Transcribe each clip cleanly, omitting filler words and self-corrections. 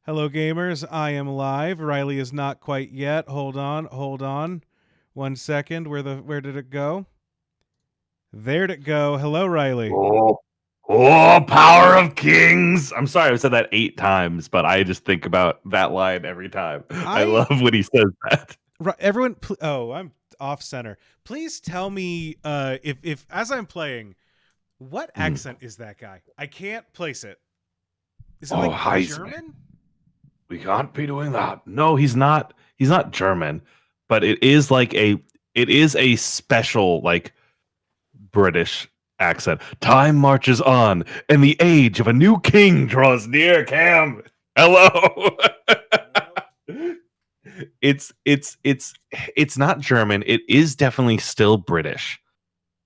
Hello, gamers. I am live. Riley is not quite yet. Hold on. 1 second. Where did it go? There'd it go. Hello, Riley. Oh, power of kings. I'm sorry I said that 8 times, but I just think about that line every time. I love when he says that. Everyone, I'm off center. Please tell me if as I'm playing, what accent is that guy? I can't place it. Is it like German? We can't be doing that. No, he's not. He's not German, but it is a special like British accent. Time marches on, and the age of a new king draws near. Cam, hello. It's not German. It is definitely still British,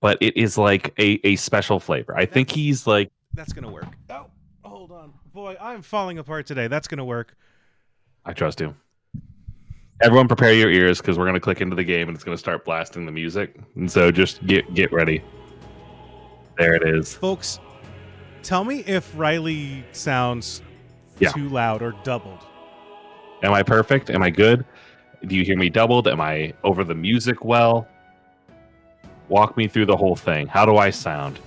but it is like a special flavor. I think he's like that's gonna work. Oh, hold on, boy, I'm falling apart today. That's gonna work. I trust you. Everyone, prepare your ears because we're gonna click into the game and it's gonna start blasting the music. And so just get ready. There it is, folks. Tell me if Riley sounds too loud or doubled. Am I perfect? Am I good? Do you hear me doubled? Am I over the music well? Walk me through the whole thing. How do I sound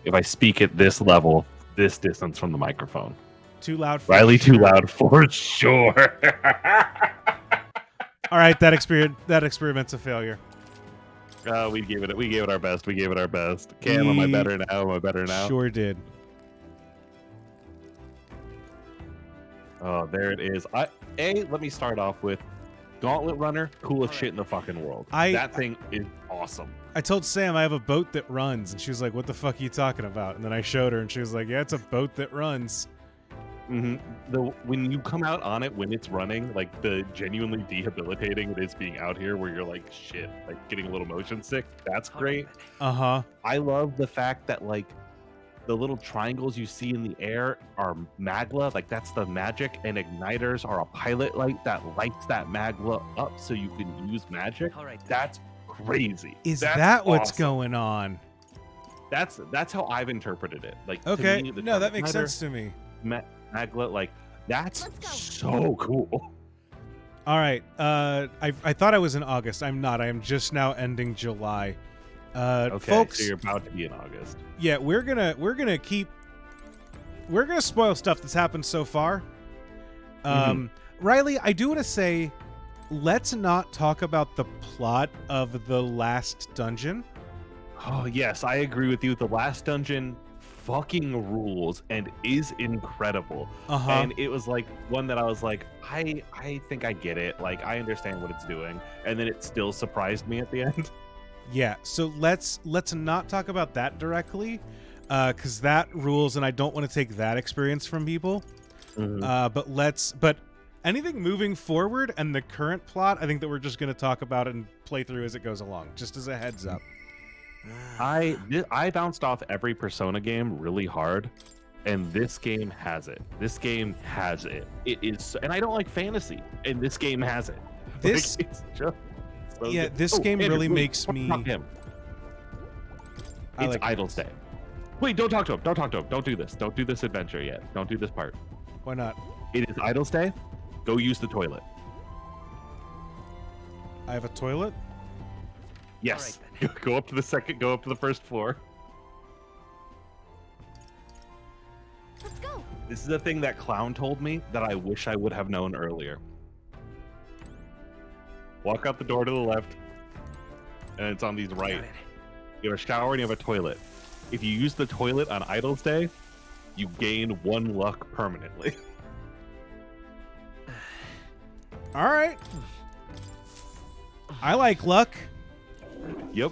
if I speak at this level, this distance from the microphone? Too loud for Riley, sure. Too loud for sure. All right, that experiment's a failure. We gave it our best. Cam, am I better now? Sure did. Oh, there it is. Let me start off with Gauntlet Runner, coolest shit in the fucking world. That thing is awesome. I told Sam I have a boat that runs, and she was like, "What the fuck are you talking about?" And then I showed her, and she was like, "Yeah, it's a boat that runs." Mm-hmm. When you come out on it when it's running, like the genuinely debilitating it is being out here, where you're like shit, like getting a little motion sick. That's great. I love the fact that like the little triangles you see in the air are magla, like that's the magic, and igniters are a pilot light that lights that magla up so you can use magic. That's crazy. That's that what's awesome. Going on? That's how I've interpreted it. Like, okay, to me, no, that makes sense to me. Magla, like that's so cool. All right, I thought I was in August. I'm not. I am just now ending July. Okay, folks, so you're about to be in August. Yeah, we're gonna spoil stuff that's happened so far. Riley, I do want to say, let's not talk about the plot of the last dungeon. Oh yes, I agree with you. The last dungeon fucking rules and is incredible. And it was like one that I was like, I think I get it. Like I understand what it's doing, and then it still surprised me at the end. Yeah, so let's not talk about that directly, because that rules, and I don't want to take that experience from people. But anything moving forward and the current plot, I think that we're just going to talk about it and play through as it goes along, just as a heads up. I bounced off every Persona game really hard, and this game has it. It is, and I don't like fantasy, and this game has it. This like, it's just so yeah, good. this game really makes me. It's like Idle's Day. Wait, don't talk to him. Don't do this. Don't do this adventure yet. Don't do this part. Why not? It is Idle's Day. Go use the toilet. I have a toilet? Yes. Right, go up to the first floor. Let's go. This is a thing that Clown told me that I wish I would have known earlier. Walk out the door to the left, and it's on these right. You have a shower and you have a toilet. If you use the toilet on Idle's Day, you gain 1 luck permanently. All right. I like luck. Yep,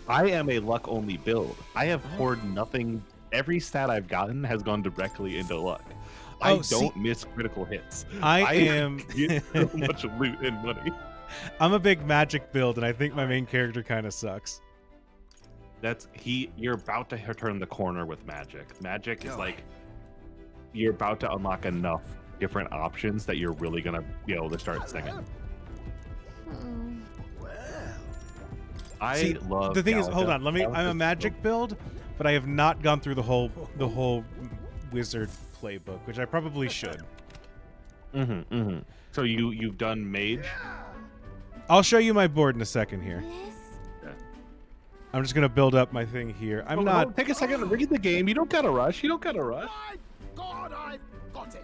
I am a luck only build. I have poured nothing. Every stat I've gotten has gone directly into luck. I don't miss critical hits. I get so much loot and money. I'm a big magic build, and I think my main character kind of sucks. You're about to turn the corner with magic. Magic is like you're about to unlock enough different options that you're really gonna be able to start singing. I love the thing is, hold on, I'm a magic build, but I have not gone through the whole wizard playbook, which I probably should. So you've done mage. I'll show you my board in a second here. Yes. Yeah. I'm just gonna build up my thing here. I'm Oh, not. Take a second to read the game. You don't gotta rush. My God, I've got it.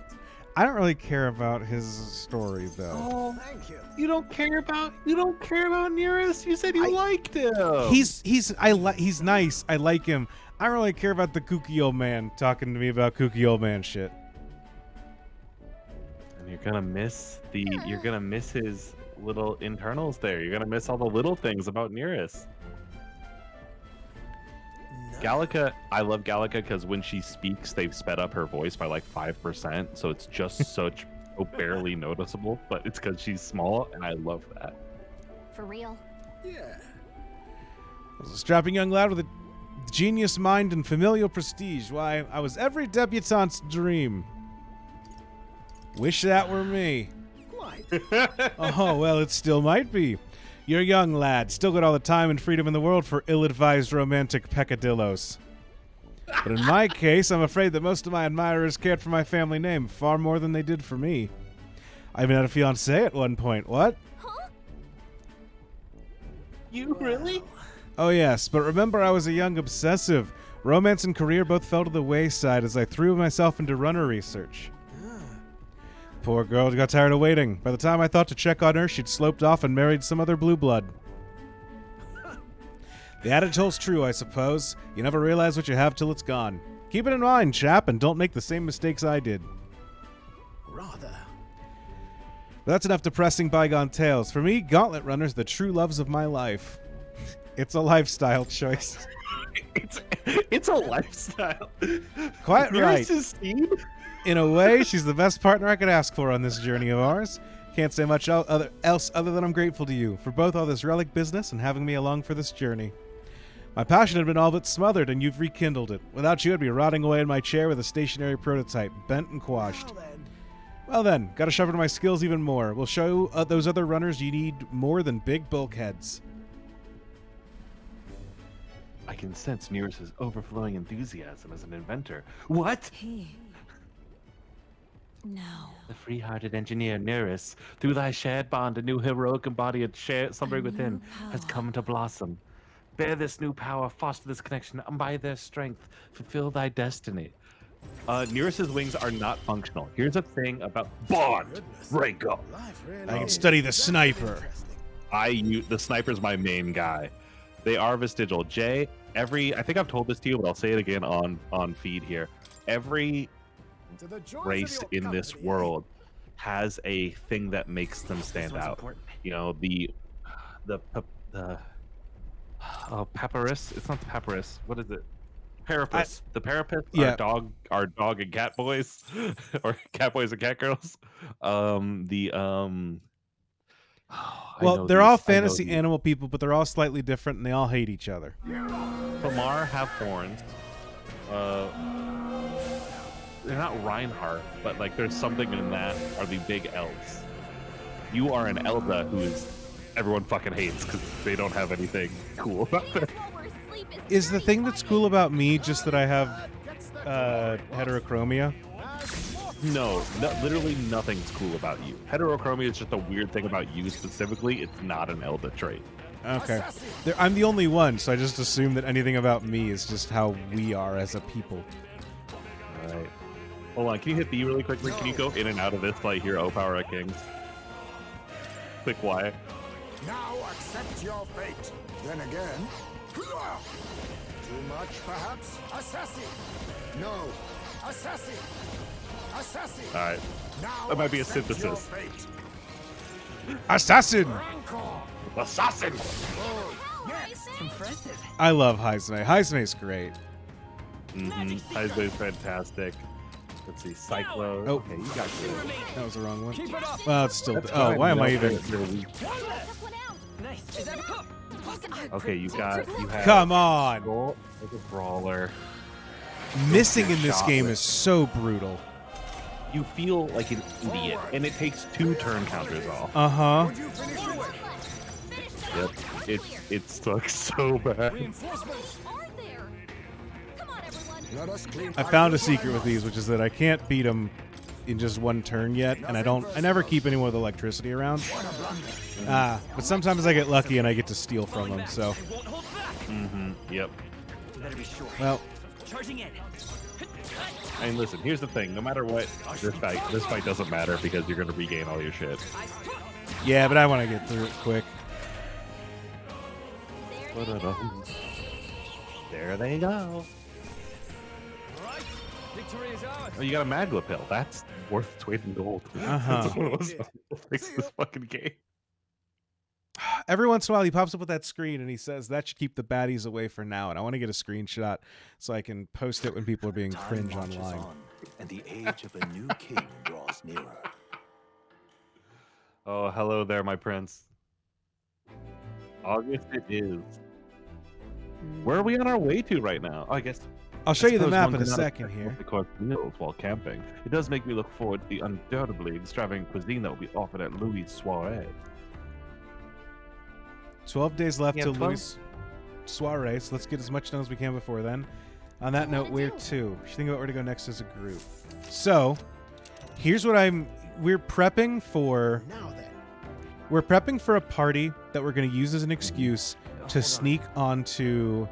I don't really care about his story though. Oh, Thank you. you don't care about Nearest. You said you liked him. He's nice. I like him. I don't really care about the kooky old man talking to me about kooky old man shit. And you're gonna miss his little internals there. You're gonna miss all the little things about Nearest. Gallica, I love Gallica because when she speaks, they've sped up her voice by like 5%, so it's just so barely noticeable. But it's because she's small, and I love that. For real. Yeah. I was a strapping young lad with a genius mind and familial prestige. Why, I was every debutante's dream. Wish that were me. Quite. Oh, well, it still might be. You're a young lad, still got all the time and freedom in the world for ill-advised romantic peccadillos. But in my case, I'm afraid that most of my admirers cared for my family name far more than they did for me. I even had a fiancée at one point. What? Huh? You really? Oh yes, but remember I was a young obsessive. Romance and career both fell to the wayside as I threw myself into runner research. Poor girl got tired of waiting. By the time I thought to check on her, she'd sloped off and married some other blue blood. The adage holds true, I suppose. You never realize what you have till it's gone. Keep it in mind, chap, and don't make the same mistakes I did. Rather. But that's enough depressing bygone tales. For me, gauntlet runners are the true loves of my life. It's a lifestyle choice. It's a lifestyle. Quite right. Nearest Steve? In a way, she's the best partner I could ask for on this journey of ours. Can't say much else other than I'm grateful to you for both all this relic business and having me along for this journey. My passion had been all but smothered, and you've rekindled it. Without you, I'd be rotting away in my chair with a stationary prototype, bent and quashed. Well then, gotta sharpen my skills even more. We'll show those other runners you need more than big bulkheads. I can sense Nearest's overflowing enthusiasm as an inventor. What? No. The free-hearted engineer Nearest, through thy shared bond, a new heroic embodied shared slumbering within, has come to blossom. Bear this new power, foster this connection, and by their strength, fulfill thy destiny. Nearest's wings are not functional. Here's a thing about bond. Break up. I can study the sniper. The sniper's my main guy. They are vestigial. Jay, I think I've told this to you, but I'll say it again on feed here. Every race in this world has a thing that makes them stand out. You know, the papyrus. It's not the papyrus. What is it? Parapus. The parapus. Yeah. Our dog and cat boys, or cat boys and cat girls. Well, they're all fantasy animal people, but they're all slightly different, and they all hate each other. Famar have horns. They're not Reinhardt, but like there's something in that are the big elves. You are an Elda who is everyone fucking hates because they don't have anything cool about them. Is the thing that's cool about me just that I have heterochromia? No, literally nothing's cool about you. Heterochromia is just a weird thing about you specifically. It's not an Elda trait. Okay. I'm the only one, so I just assume that anything about me is just how we are as a people. All right. Hold on, can you hit B really quickly? Can you go in and out of this till I hear O Power at Kings? Click Y. Now accept your fate. Then again. Too much, perhaps? Assassin! No! Assassin! Assassin! Alright. Now That might be a accept your synthesis. fate. Assassin! Rancor! Assassin! Oh, next! Impressive. I love Heisme. Heisme's great. Heisman's fantastic. Let's see, Cyclo. Oh. Okay, you got good. That was the wrong one. Keep it up! Well, it's still. That's Oh, fine, why am I you know, even? you're weak. Nice. Is that Okay, you have Come on! There's a brawler. Missing in this game is so brutal. You feel like an idiot, and it takes 2 turn counters off. Uh-huh. Would you finish your way? Yep, it sucks so bad. Reinforcements! Are there? Come on, everyone. Let us clean I found a secret with these, which is that I can't beat them in just one turn yet, and I never keep anyone with electricity around. But sometimes I get lucky and I get to steal from them. So. Yep. Well. I mean, listen. Here's the thing. No matter what, this fight doesn't matter because you're gonna regain all your shit. Yeah, but I want to get through it quick. There they go. Oh, you got a Magla pill. That's worth its weight in gold. That's one of those fix this fucking game. Every once in a while, he pops up with that screen and he says that should keep the baddies away for now. And I want to get a screenshot so I can post it when people are being cringe online. And the age of a new king draws nearer. Oh, hello there, my prince. August it is. Where are we on our way to right now? Oh, I guess. I'll show you the suppose map one in a cannot second expect here. multi-course meals while camping. It does make me look forward to the undoubtedly extravagant cuisine that will be offered at Louis' soiree. 12 days left Yeah, till 12? Louis' soiree, so let's get as much done as we can before then. On that note, where to? We should think about where to go next as a group. So, here's what we're prepping for. We're prepping for a party that we're going to use as an excuse to sneak onto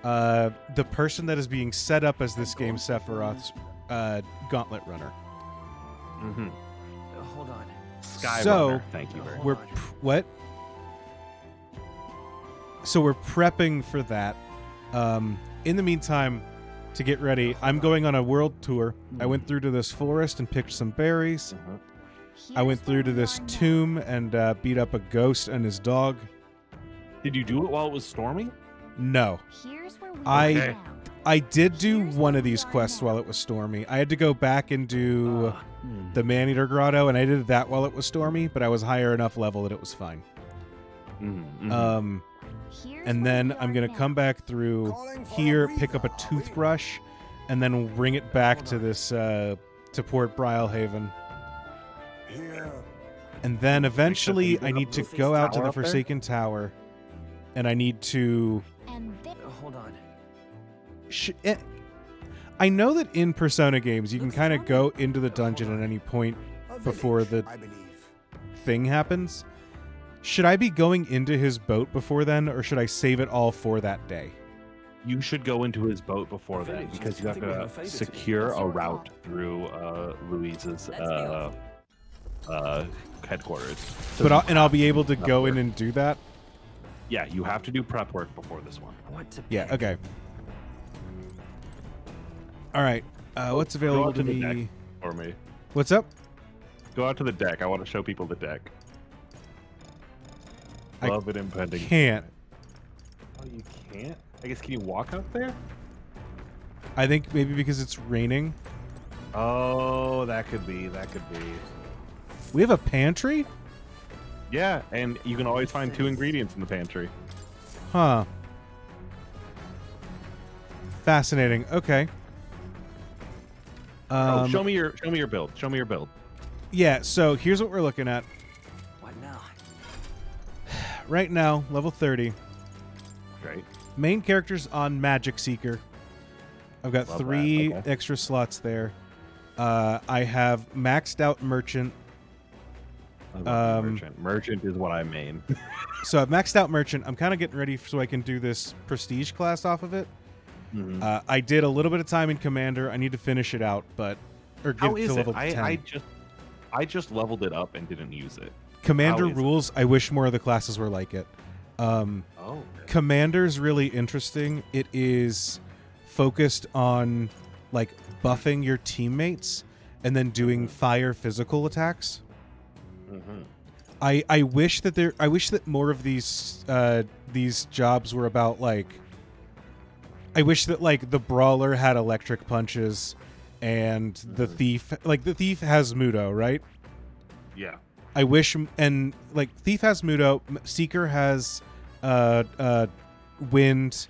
the person that is being set up as this game Sephiroth's gauntlet runner. Hold on. Sky So, Runner. Thank you very much. We're what? So we're prepping for that. In the meantime, to get ready, I'm going on a world tour. I went through to this forest and picked some berries. I went through to this tomb and beat up a ghost and his dog. Did you do it while it was stormy? No. Here's where we Okay. I did do one of these quests while it was stormy. I had to go back and do the Man-Eater Grotto, and I did that while it was stormy, but I was higher enough level that it was fine. And then I'm going to come back through here, pick up a toothbrush, and then bring it back to this, to Port Brilehaven. And then eventually I need to go out to the Forsaken Tower, and I need to... Hold on. I know that in Persona games, you can kind of go into the dungeon at any point before the thing happens. Should I be going into his boat before then, or should I save it all for that day? You should go into his boat before then, because you have to secure a route through Louise's headquarters. So But I'll be able to go in and do that? Yeah, you have to do prep work before this one. Yeah, okay. All right. What's Go available out to the me? deck for me. What's up? Go out to the deck. I want to show people the deck. I Love it impending. Can't. Oh, you can't? I guess, can you walk out there? I think maybe because it's raining. Oh, that could be. That could be. We have a pantry? Yeah, and you can always find 2 ingredients in the pantry. Huh. Fascinating. Okay. Show me your build. Show me your build. Yeah, so here's what we're looking at. What now? Right now, level 30. Great. Main character's on Magic Seeker. I've got Love 3 that. Okay. extra slots there. I have maxed out Merchant. Merchant is what I main. So I've maxed out Merchant. I'm kind of getting ready so I can do this Prestige class off of it. I did a little bit of time in Commander. I need to finish it out, or get How to is level it? 10. I just leveled it up and didn't use it. Commander How is it? rules. I wish more of the classes were like it. Commander's really interesting. It is focused on like buffing your teammates and then doing fire physical attacks. I wish that more of these jobs were about like. I wish that like the brawler had electric punches, and the thief has Mudo, right? Yeah. I wish, and like thief has Mudo, Seeker has wind,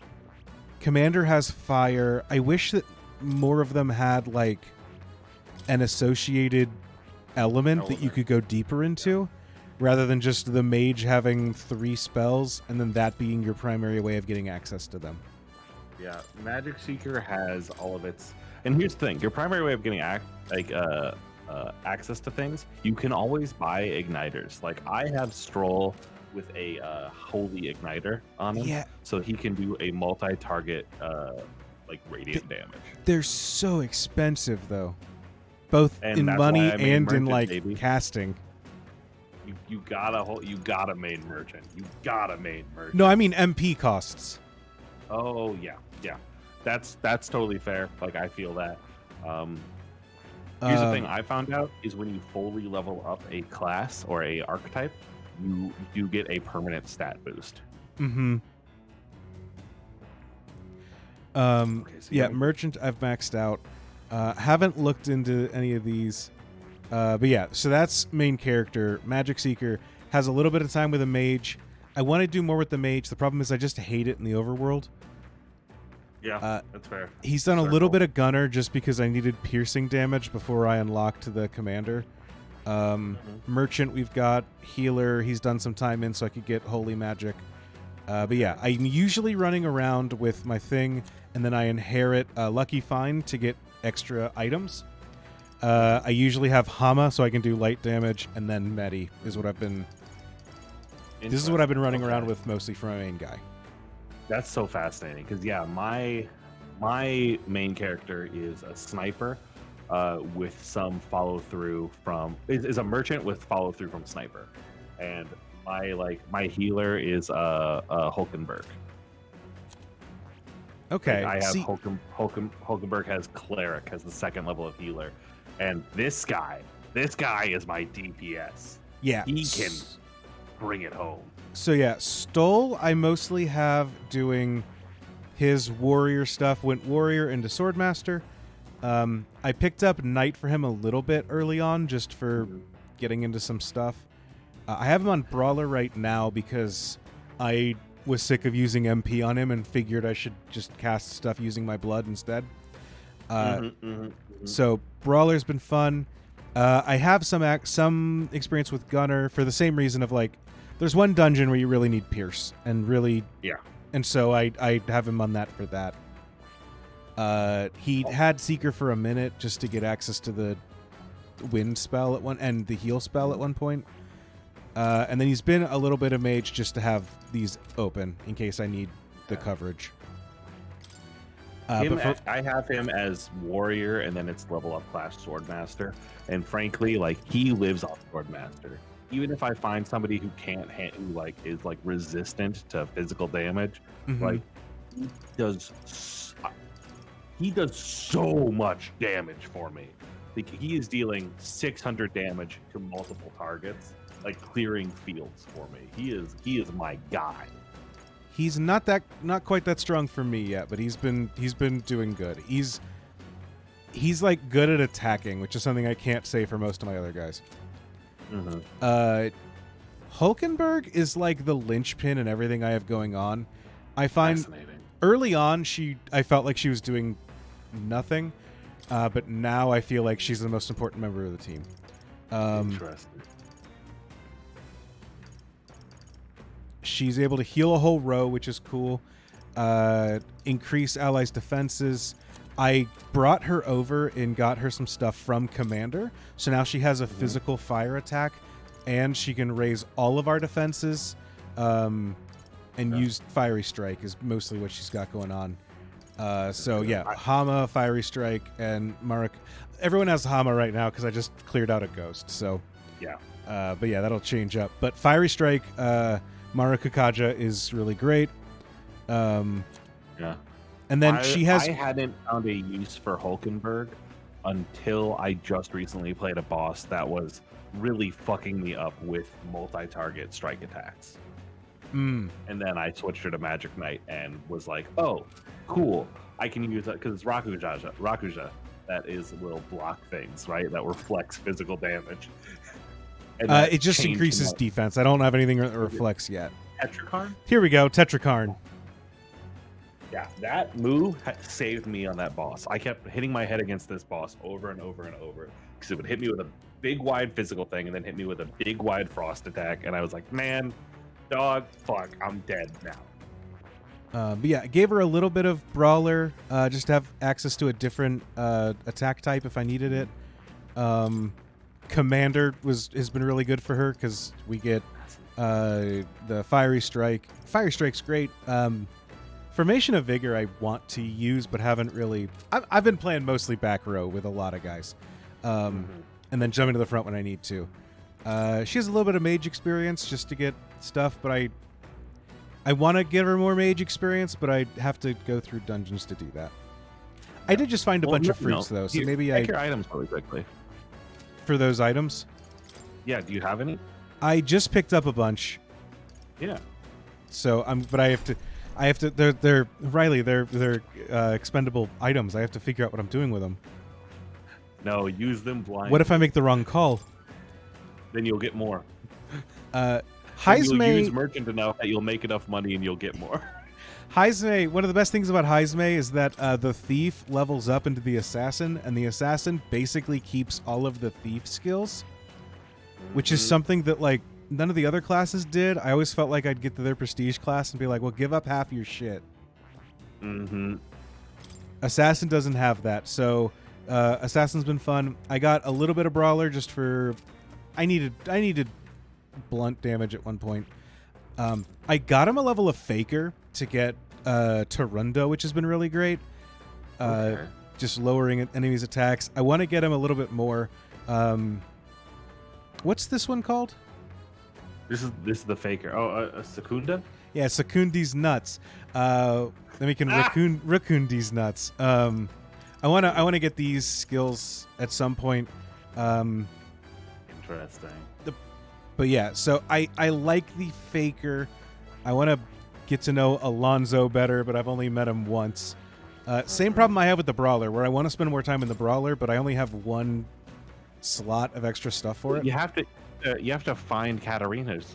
Commander has fire. I wish that more of them had like an associated element that you could go deeper into, rather than just the mage having 3 spells and then that being your primary way of getting access to them. Yeah, Magic Seeker has all of its. And here's the thing: your primary way of getting access to things, you can always buy igniters. Like I have Stroll with a holy igniter on him, so he can do a multi-target like radiant damage. They're so expensive though, both And in that's money why I made and in merchant, like baby. casting. You gotta main merchant. You gotta main merchant. No, I mean MP costs. Oh yeah. That's totally fair. Like I feel that. Here's the thing I found out is when you fully level up a class or a archetype, you do get a permanent stat boost. Mm-hmm. Yeah, merchant I've maxed out. Haven't looked into any of these. But yeah, so that's main character. Magic Seeker has a little bit of time with a mage. I want to do more with the mage. The problem is I just hate it in the overworld. Yeah, that's fair. He's done a little bit of gunner just because I needed piercing damage before I unlocked the commander. Merchant we've got. Healer he's done some time in so I could get holy magic. But yeah, I'm usually running around with my thing, and then I inherit Lucky Find to get extra items. I usually have Hama so I can do light damage, and then Medi is what I've been... This is what I've been running around with mostly for my main guy. That's so fascinating because yeah, my main character is a sniper with some follow through from is a merchant with follow through from sniper, and my healer is Hulkenberg. Okay, I have Hulkenberg has cleric as the second level of healer, and this guy is my DPS. Yeah, he can bring it home. So yeah, Stoll I mostly have doing his warrior stuff. Went warrior into swordmaster. I picked up knight for him a little bit early on just for getting into some stuff. I have him on brawler right now because I was sick of using MP on him and figured I should just cast stuff using my blood instead. So brawler's been fun. I have some experience with gunner for the same reason of like, there's one dungeon where you really need Pierce and really, and so I have him on that for that. He had Seeker for a minute just to get access to the wind spell at one and the heal spell at one point. And then he's been a little bit of mage just to have these open in case I need the coverage. I have him as warrior, and then it's level up class swordmaster. And frankly, like he lives off swordmaster. Even if I find somebody who can't who like is like resistant to physical damage, like he does so much damage for me. Like he is dealing 600 damage to multiple targets, like clearing fields for me. He is my guy. He's not quite that strong for me yet, but he's been doing good. He's like good at attacking, which is something I can't say for most of my other guys. Hulkenberg is like the linchpin in everything I have going on. I find early on I felt like she was doing nothing, but now I feel like she's the most important member of the team. Interesting. She's able to heal a whole row, which is cool. Increase allies' defenses. I brought her over and got her some stuff from Commander, so now she has a physical fire attack, and she can raise all of our defenses, and use Fiery Strike is mostly what she's got going on. So yeah, Hama, Fiery Strike, and Marek. Everyone has Hama right now because I just cleared out a ghost. So yeah, but yeah, that'll change up. But Fiery Strike, Marakakaja is really great. Yeah. And then she has... I hadn't found a use for Hulkenberg until I just recently played a boss that was really fucking me up with multi-target strike attacks. And then I switched her to Magic Knight and was like, oh, cool. I can use that because it's Rakuja that is little block things, right? That reflects physical damage. And it just increases defense. I don't have anything that reflects yet. Tetrakarn? Here we go, Tetrakarn. Yeah, that move saved me on that boss. I kept hitting my head against this boss over and over and over because it would hit me with a big wide physical thing and then hit me with a big wide frost attack, and I was like, man, dog, fuck, I'm dead now. But yeah, I gave her a little bit of brawler, just to have access to a different attack type if I needed it. Commander has been really good for her because we get the Fiery Strike. Fiery Strike's great. Formation of Vigor I want to use, but haven't really. I've been playing mostly back row with a lot of guys, and then jumping to the front when I need to. She has a little bit of mage experience just to get stuff, but I want to give her more mage experience, but I have to go through dungeons to do that. I did just find a bunch of fruits though, so maybe take your items really quickly. For those items. Yeah, do you have any? I just picked up a bunch. Yeah. So but I have to. They're Riley. They're expendable items. I have to figure out what I'm doing with them. No, use them blindly. What if I make the wrong call? Then you'll get more. Heisme. You'll use merchant enough that you'll make enough money and you'll get more. Heisme. One of the best things about Heisme is that the thief levels up into the assassin, and the assassin basically keeps all of the thief skills, which is something that like none of the other classes did. I always felt like I'd get to their prestige class and be like, well, give up half your shit. Assassin doesn't have that, so Assassin's been fun. I got a little bit of Brawler just for I needed blunt damage at one point. I got him a level of Faker to get Tarundo, which has been really great. Just lowering enemies' attacks. I want to get him a little bit more. What's this one called? This is the Faker. Oh, Secunda? Yeah, Secundi's nuts. Then we can Raccoondi's nuts. I wanna get these skills at some point. Interesting. But yeah, so I like the Faker. I want to get to know Alonzo better, but I've only met him once. Same problem I have with the Brawler, where I want to spend more time in the Brawler, but I only have one slot of extra stuff for it. You have to find Katarina's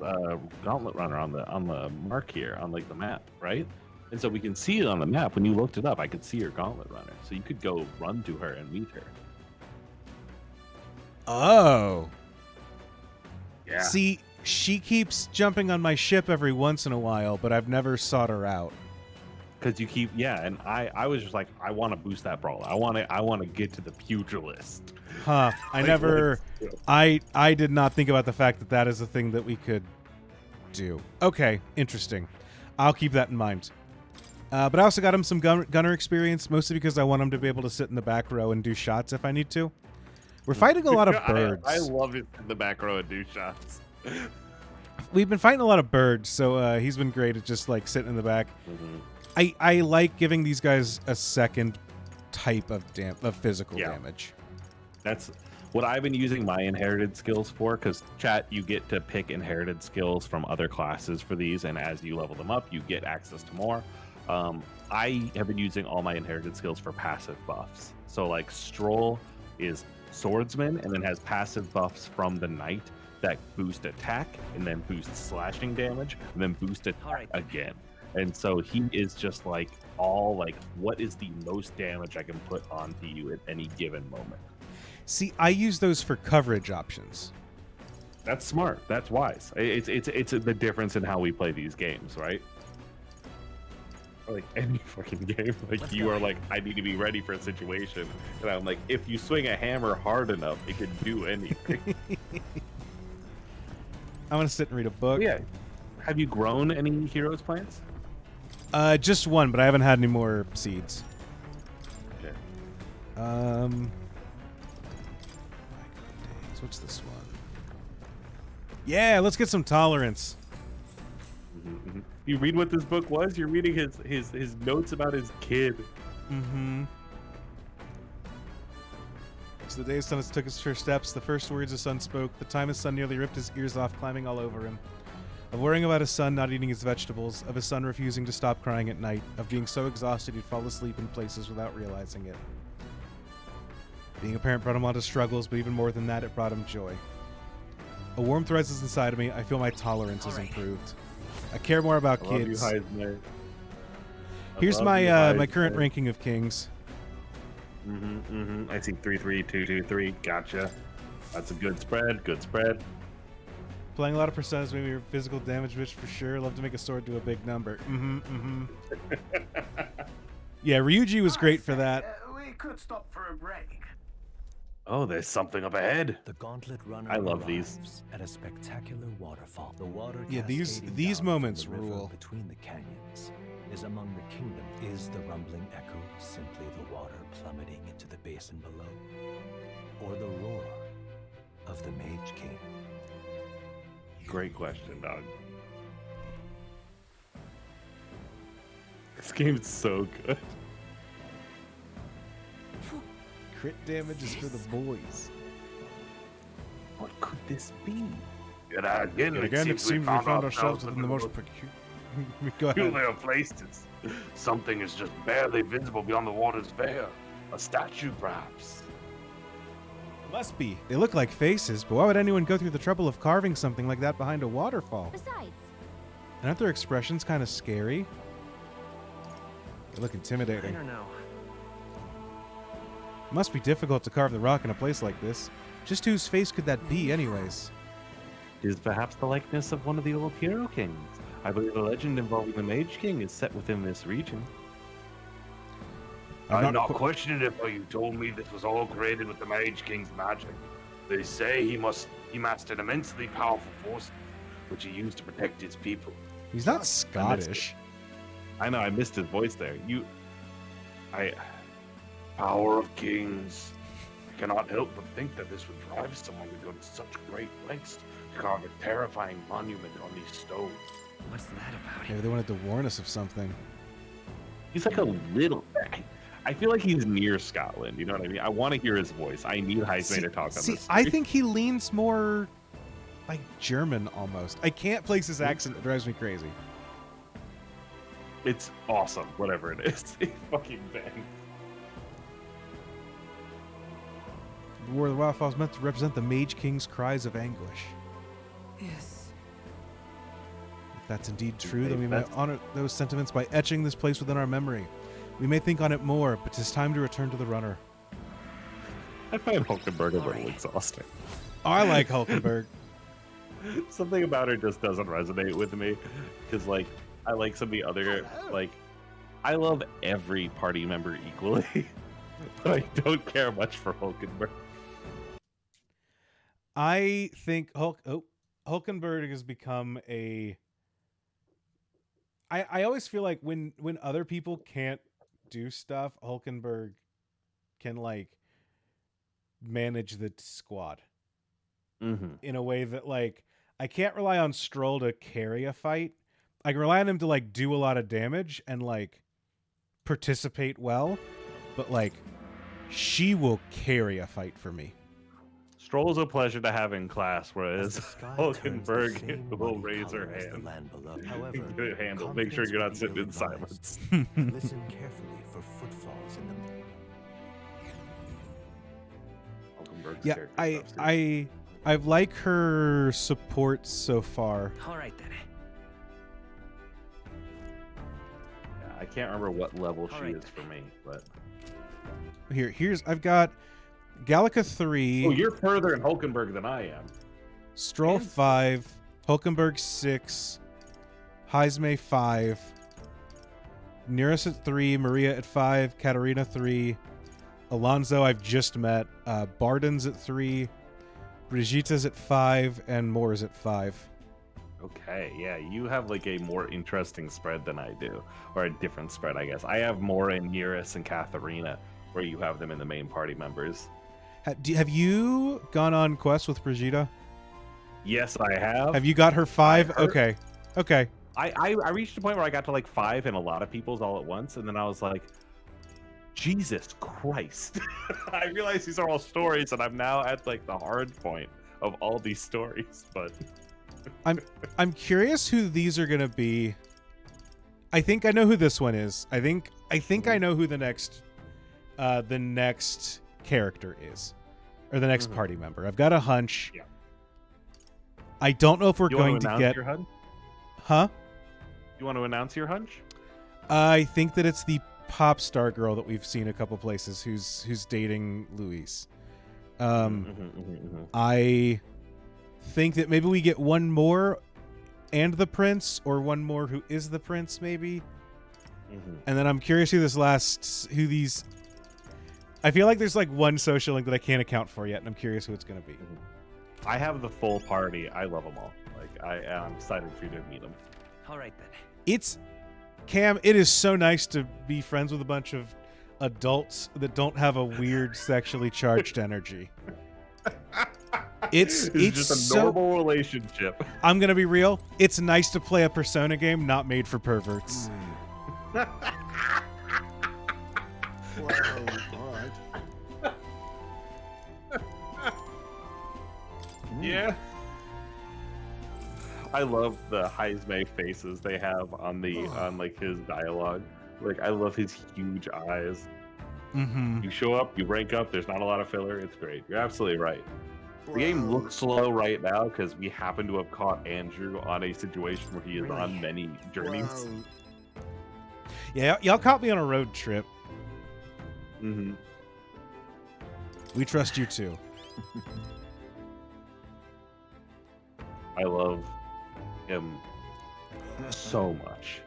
Gauntlet Runner on the mark here on like the map, right? And so we can see it on the map. When you looked it up, I could see her Gauntlet Runner, so you could go run to her and meet her. Oh. Yeah. See, she keeps jumping on my ship every once in a while, but I've never sought her out. Because you keep, and I was just like, I want to boost that Brawler. I want to get to the pugilist. Huh. I did not think about the fact that that is a thing that we could do. Okay, interesting. I'll keep that in mind. But I also got him some gunner experience, mostly because I want him to be able to sit in the back row and do shots if I need to. We're fighting a lot of birds. I love it in the back row and do shots. We've been fighting a lot of birds, so he's been great at just like sitting in the back. I like giving these guys a second type of physical damage. That's what I've been using my inherited skills for, because chat, you get to pick inherited skills from other classes for these, and as you level them up, you get access to more. I have been using all my inherited skills for passive buffs. So like Stroll is swordsman and then has passive buffs from the knight that boost attack and then boost slashing damage and then boost attack again. And so he is just like all like, what is the most damage I can put onto you at any given moment? See, I use those for coverage options. That's smart. That's wise. It's the difference in how we play these games, right? Like any fucking game, like you are like, I need to be ready for a situation, and I'm like, if you swing a hammer hard enough, it can do anything. I want to sit and read a book. Yeah. Have you grown any heroes plants? Just one, but I haven't had any more seeds. Okay. What's this one? Yeah, let's get some tolerance. You read what this book was? You're reading his notes about his kid. So the day his son took his first steps, the first words his son spoke, the time his son nearly ripped his ears off, climbing all over him. Of worrying about his son not eating his vegetables, of his son refusing to stop crying at night, of being so exhausted he'd fall asleep in places without realizing it. Being a parent brought him a lot of struggles, but even more than that, it brought him joy. A warmth rises inside of me. I feel my tolerance has improved. I care more about kids. Here's my current ranking of kings. I see 3, 3, 2, 2, 3. Gotcha. That's a good spread. Good spread. Playing a lot of percentages, maybe your physical damage, bitch, for sure. Love to make a sword do a big number. Yeah, Ryuji was great for that. We could stop for a break. Oh, there's something up ahead. The gauntlet runner I love these. arrives at a spectacular waterfall. The water Yeah, these cascading down moments from the river rule. between the canyons is among the kingdom. Is the rumbling echo simply the water plummeting into the basin below, or the roar of the Mage King? Great question, dog. This game's so good. Crit damage is for the boys. What could this be? Yet again, And again, it seems we found ourselves in the most Go ahead. peculiar places. Something is just barely visible beyond the water's veil. A statue, perhaps. Must be. They look like faces, but why would anyone go through the trouble of carving something like that behind a waterfall? Besides, And aren't their expressions kind of scary? They look I intimidating. don't know. Must be difficult to carve the rock in a place like this. Just whose face could that be, anyways? Is perhaps the likeness of one of the old hero kings. I believe the legend involving the Mage King is set within this region. I'm not questioning it, but you told me this was all created with the Mage King's magic. They say he mastered immensely powerful forces, which he used to protect his people. He's not Scottish. I know, I missed his voice there. Power of kings. I cannot help but think that this would drive someone to go to such great lengths to carve a terrifying monument on these stones. What's that about? Maybe they wanted to warn us of something. He's like a little. I feel like he's near Scotland. You know what I mean? I want to hear his voice. I need Heisman to talk on See, this. I think he leans more like German almost. I can't place his accent. It drives me crazy. It's awesome. Whatever it is, he fucking bang. The War of the Wildfall is meant to represent the Mage King's cries of anguish. Yes. If that's indeed true, then we That's- might honor those sentiments by etching this place within our memory. We may think on it more, but 'tis time to return to the runner. I find Hulkenberg a little exhausting. Oh, I like Hulkenberg. Something about her just doesn't resonate with me, because like I like some of the other like I love every party member equally, but I don't care much for Hulkenberg. I think Hulkenberg has become a. I always feel like when other people can't do stuff, Hulkenberg can like manage the squad in a way that like I can't rely on Stroll to carry a fight. I can rely on him to like do a lot of damage and like participate well, but like she will carry a fight for me. Stroll's a pleasure to have in class, As whereas the sky turns the Hulkenberg same will muddy raise her color as the hand. land below. However, Get it handled. Make sure you're not sitting in confidence silence. would be advised. Listen carefully for footfalls in the Hulkenberg's Yeah, character stuff's good. I like her support so far. All right then. Yeah, I can't remember what level she Alright. is for me, but Here's I've got Gallica 3, oh, you're further in Hulkenberg than I am. Stroll 5, Hulkenberg 6, Heisme 5, Nearest at 3, Maria at 5, Katarina 3, Alonso I've just met, Barden's at 3, Brigitte's at 5, and Moore is at 5. Okay, yeah, you have like a more interesting spread than I do, or a different spread, I guess. I have more in Nearest and Katharina, where you have them in the main party members. Have you gone on quest with Brigitte? Yes, I have. Have you got her 5? heard- Okay. Okay. I reached a point where I got to like 5 and a lot of people's all at once, and then I was like, Jesus Christ. I realize these are all stories, and I'm now at like the hard point of all these stories, but I'm curious who these are gonna be. I think I know who this one is. I think I know who the next character is, or the next party member. I've got a hunch. Yeah. I don't know if we're you going want to to announce get. your hunch? Huh? You want to announce your hunch? I think that it's the pop star girl that we've seen a couple places who's dating Luis. I think that maybe we get one more and the prince, or one more who is the prince, maybe. And then I'm curious who these I feel like there's like one social link that I can't account for yet, and I'm curious who it's gonna be. I have the full party. I love them all. Like I'm excited for you to meet them. All right then. It's Cam. It is so nice to be friends with a bunch of adults that don't have a weird sexually charged energy. It's just a normal relationship. I'm gonna be real. It's nice to play a Persona game not made for perverts. Well, all right. Yeah. I love the Heisme faces they have on like his dialogue. Like I love his huge eyes. Mm-hmm. You show up, you rank up. There's not a lot of filler. It's great. You're absolutely right. The game looks slow right now because we happen to have caught Andrew on a situation where he is on many journeys. Yeah, y'all caught me on a road trip. Mm-hmm. We trust you too. I love him so much.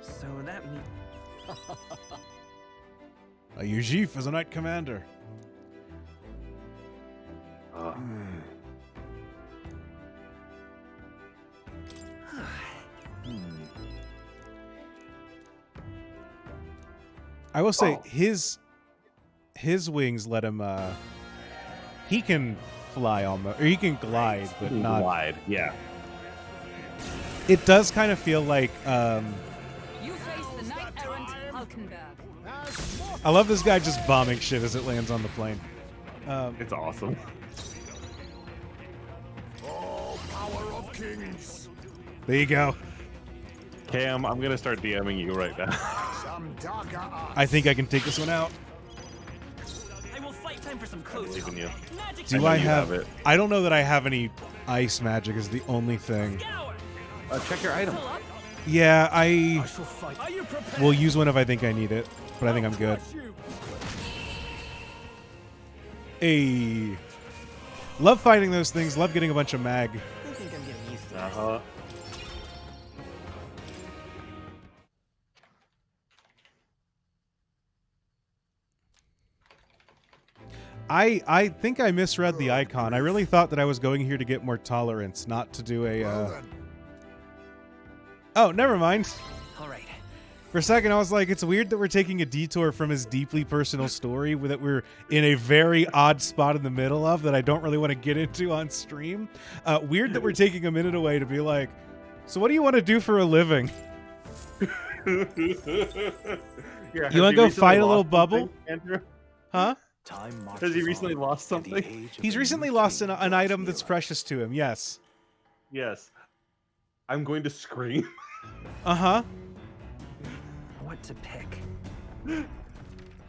So that means Yujif is a knight commander. I will say his wings let him he can fly almost, or he can glide, but not glide. Yeah. It does kind of feel like You face the knight errant Hulkenberg. I love this guy just bombing shit as it lands on the plane. It's awesome. Oh, power of kings. There you go. Cam, I'm gonna start DMing you right now. Some darker I think I can take this one out. I will fight time for some close Believe in you. magic. Do know I you have it. I don't know that I have any ice magic is the only thing. Scour. Check your item. Yeah, I shall fight. Are you prepared? will use one if I think I need it, but I think I'm good. Hey. Love fighting those things, love getting a bunch of mag. I think I'm getting used to this. Uh-huh. I think I misread the icon. I really thought that I was going here to get more tolerance, not to do a Oh, never mind. All right. For a second, I was like, it's weird that we're taking a detour from his deeply personal story that we're in a very odd spot in the middle of that I don't really want to get into on stream. Weird that we're taking a minute away to be like, so what do you want to do for a living? Yeah, You want to go fight a little bubble? Andrew? Huh? Time Has he marches recently on, lost and the something? age of He's the recently new lost king an draws item that's nearer. precious to him, yes. Yes. I'm going to scream. Uh-huh. What to pick?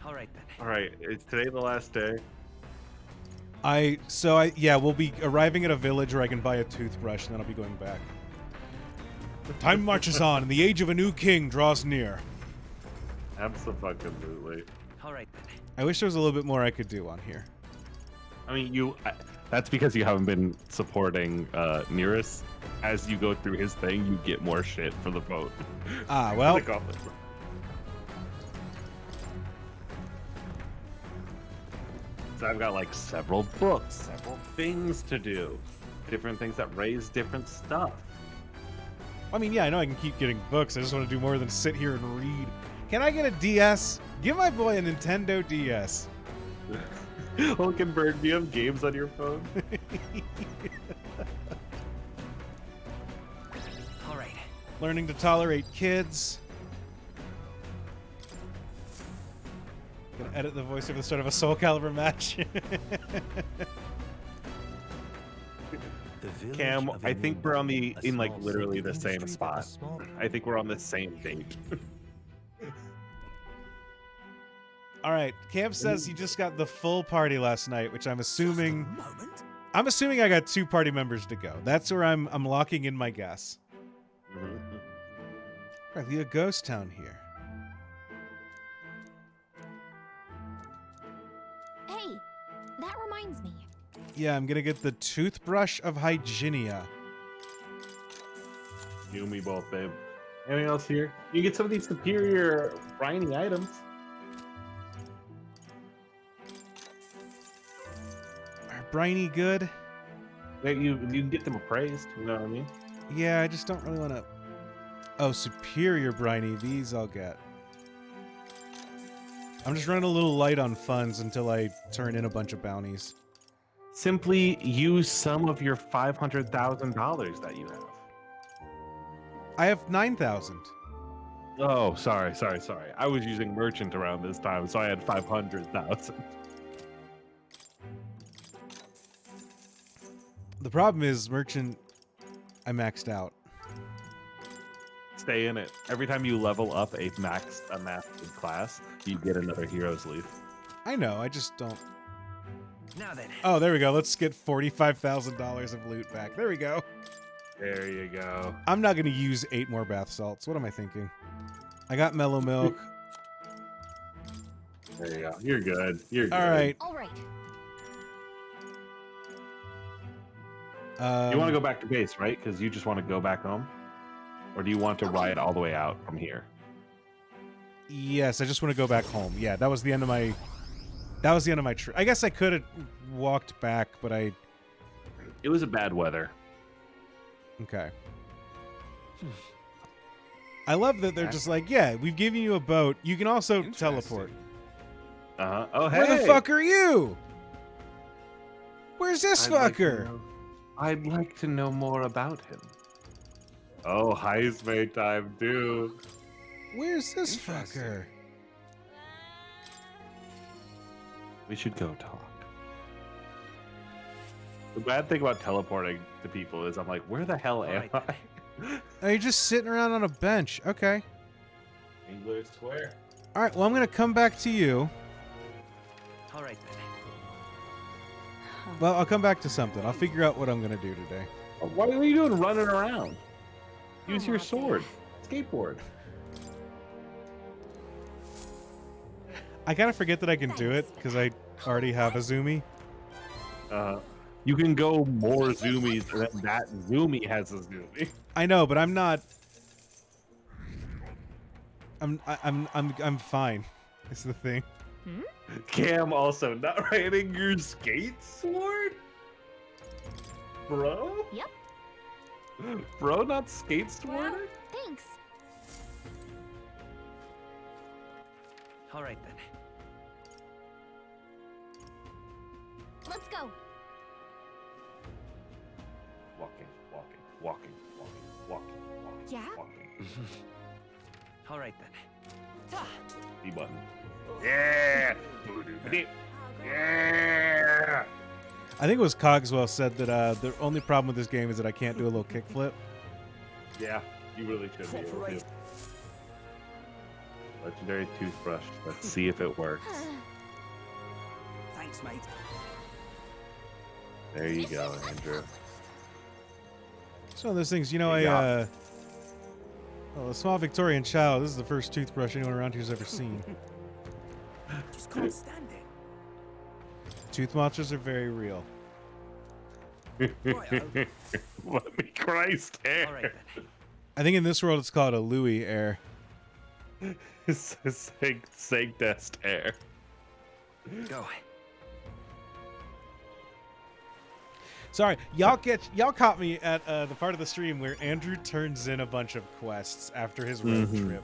All right then. All right, is today the last day? Yeah, we'll be arriving at a village where I can buy a toothbrush, and then I'll be going back. Time marches on, and the age of a new king draws near. Absolutely. All right then. I wish there was a little bit more I could do on here. I mean, that's because you haven't been supporting Nearest. As you go through his thing, you get more shit for the vote. Ah, well. Click off it. So I've got like several books, several things to do, different things that raise different stuff. I mean, yeah, I know I can keep getting books. I just want to do more than sit here and read. Can I get a DS? Give my boy a Nintendo DS. Hulkenberg, do you have games on your phone? All right. Learning to tolerate kids. Gonna edit the voice of the start of a Soul Calibur match. The village Cam, of I think we're on Illuminati, the a in like small literally silk the same industry that spot. a small- I think we're on the same date. All right, Cam says he just got the full party last night, which I'm assuming I got 2 party members to go. That's where I'm locking in my guess. Probably a ghost town here. Hey, that reminds me. Yeah, I'm gonna get the toothbrush of Hygienia. You and me both, babe. Anything else here? You get some of these superior briny items. Are briny good? That you can get them appraised. You know what I mean? Yeah, I just don't really want to. Oh, superior briny. These I'll get. I'm just running a little light on funds until I turn in a bunch of bounties. Simply use some of your $500,000 that you have. I have 9,000. Oh, sorry. I was using merchant around this time, so I had 500,000. The problem is merchant. I maxed out. Stay in it. Every time you level up a maxed class, you get another hero's leaf. I know. I just don't. Now then. Oh, there we go. Let's get $45,000 of loot back. There we go. There you go. I'm not going to use 8 more bath salts. What am I thinking? I got mellow milk. There you go. You're good. You're good. All right. All right. You want to go back to base, right? Because you just want to go back home? Or do you want to ride all the way out from here? Yes, I just want to go back home. Yeah, that was the end of my. That was the end of my trip. I guess I could have walked back, but I. It was a bad weather. Okay. I love that they're just like, yeah, we've given you a boat. You can also teleport. Uh-huh. Oh, hey. Where the fuck are you? Where's this fucker? I'd like to know more about him. Oh, Heismay time, dude. Where's this fucker? We should go talk. The bad thing about teleporting to people is I'm like, where the hell am I? Oh, you're just sitting around on a bench. Okay. English Square. All right, well, I'm going to come back to you. All right then. Well, I'll come back to something. I'll figure out what I'm going to do today. What are you doing running around? Use your sword. Skateboard. I kind of forget that I can do it because I already have a Zoomy. You can go more zoomies than that Zoomy has a Zoomy. I know, but I'm not. I'm fine. Is the thing. Cam also not riding your skate sword? Bro? Yep. Bro not skate swording? Well, thanks. All right then. Let's go. Walking. Yeah? All right then. B button. Yeah! Yeah! I think it was Cogswell said that the only problem with this game is that I can't do a little kickflip. Yeah, you really should be able to. Legendary toothbrush. Let's see if it works. Thanks, mate. There you go, Andrew. It's one of those things, you know, well, a small Victorian child, this is the first toothbrush anyone around here's ever seen. Just can't stand it. Tooth monsters are very real. Let me Christ hair. All right then. I think in this world it's called a Louis air. Sanctest hair. Go. Sorry, y'all caught me at the part of the stream where Andrew turns in a bunch of quests after his road trip.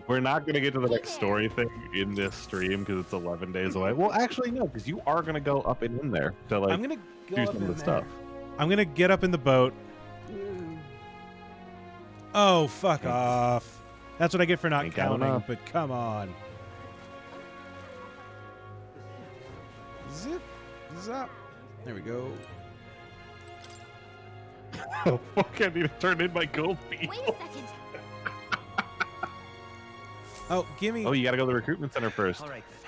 We're not going to get to the next story thing in this stream because it's 11 days away. Well, actually, no, because you are going to go up and in there to like I'm gonna go do up some of in the stuff. I'm gonna get up in the boat. Oh, fuck off. That's what I get for not Ain't counting, enough. but come on. Zip. Zap. There we go. Oh, fuck, I need to turn in my gold beetle. Wait a second. Oh, gimme. Oh, you got to go to the recruitment center first. All right then.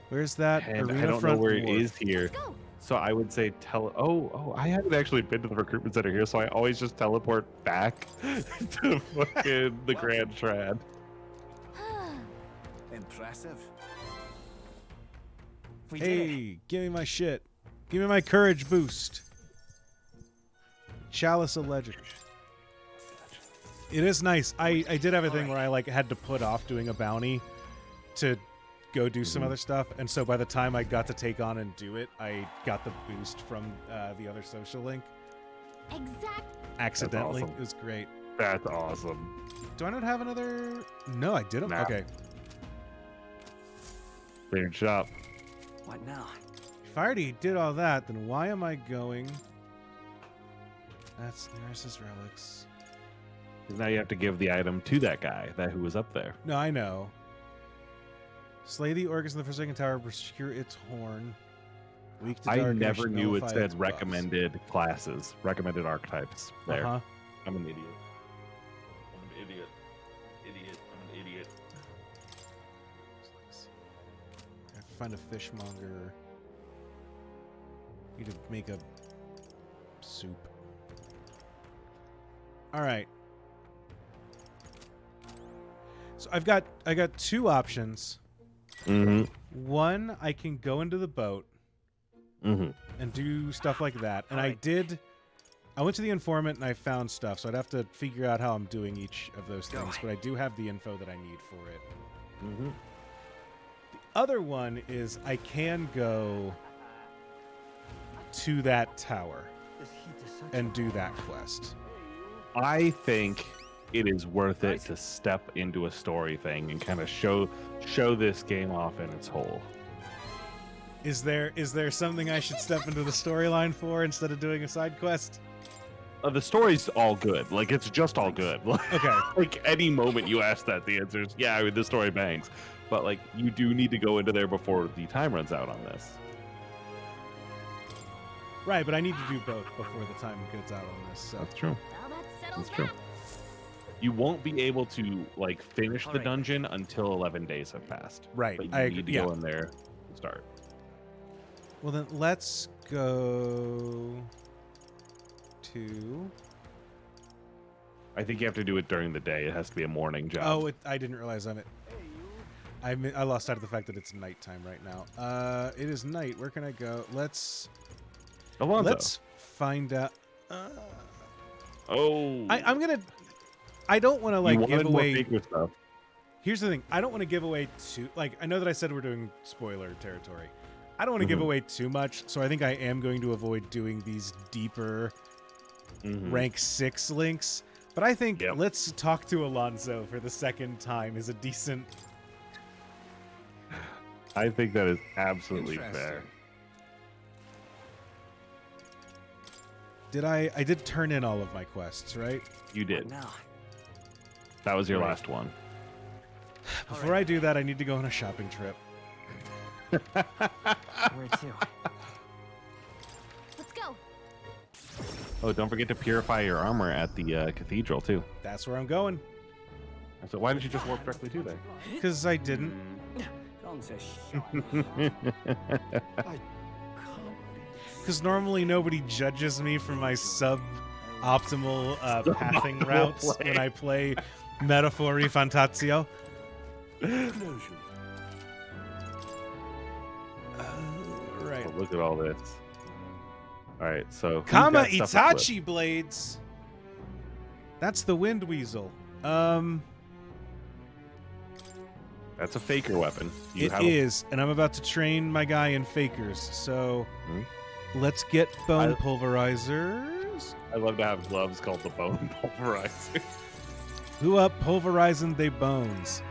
Where's that And arena I don't know front where it wharf? is here. Let's go. So I would say I haven't actually been to the recruitment center here, so I always just teleport back to fucking the Grand Trad. Impressive. We did it. Hey, give me my shit. Give me my courage boost. Chalice of Legend. It is nice. I did have a thing where I like had to put off doing a bounty to go do some other stuff, and so by the time I got to take on and do it, I got the boost from the other social link. Accidentally. Awesome. It was great. That's awesome. Do I not have another? No, I didn't. Nah. Okay. Cleared shop. What now? If I already did all that, then why am I going? That's Nereus's relics. Now you have to give the item to that guy, who was up there. No, I know. Slay the Orcus in the Forsaken Tower, secure its horn. Weak to I dark, never knew it nullify said its buffs. recommended classes, recommended archetypes there. Uh-huh. I'm an idiot. I'm an idiot. I'm an idiot. I have to find a fishmonger. Need to make a soup. All right. So I got two options. Mm-hmm. One, I can go into the boat Mm-hmm. and do stuff like that. And I went to the informant and I found stuff, so I'd have to figure out how I'm doing each of those things, but I do have the info that I need for it. Mm-hmm. The other one is I can go to that tower and do that quest. I think it is worth it to step into a story thing and kind of show this game off in its whole. Is there something I should step into the storyline for instead of doing a side quest? The story's all good. Like, it's just all good. Okay. Like, any moment you ask that, the answer is, yeah, the story bangs. But, like, you do need to go into there before the time runs out on this. Right, but I need to do both before the time gets out on this. So. That's true. Well, that settles That's true. that. You won't be able to, like, finish the dungeon until 11 days have passed. Right. But you I need to yeah. go in there and start. Well, then let's go to... I think you have to do it during the day. It has to be a morning job. Oh, I didn't realize I lost sight of the fact that it's nighttime right now. It is night. Where can I go? Let's find out. I'm gonna. I don't want to like you give wanted more away. Faker stuff. Here's the thing. I don't want to give away too. Like I know that I said we're doing spoiler territory. I don't want to give away too much, so I think I am going to avoid doing these deeper rank 6 links. But I think let's talk to Alonso for the second time is a decent. I think that is absolutely fair. I did turn in all of my quests, right? You did. Now. That was your last one. Before I do that, I need to go on a shopping trip. Where to? Let's go. Oh, don't forget to purify your armor at the cathedral, too. That's where I'm going. So why didn't you just walk directly to there? Because I didn't. Because normally nobody judges me for my sub-optimal pathing routes when I play Metaphor ReFantazio. Right. Oh, look at all this. All right, so who's Kama got stuff equipped? Itachi blades. That's the wind weasel. That's a faker weapon. You It have is, and I'm about to train my guy in fakers. So let's get bone pulverizers. I love to have gloves called the bone pulverizer. Who up pulverizing they bones?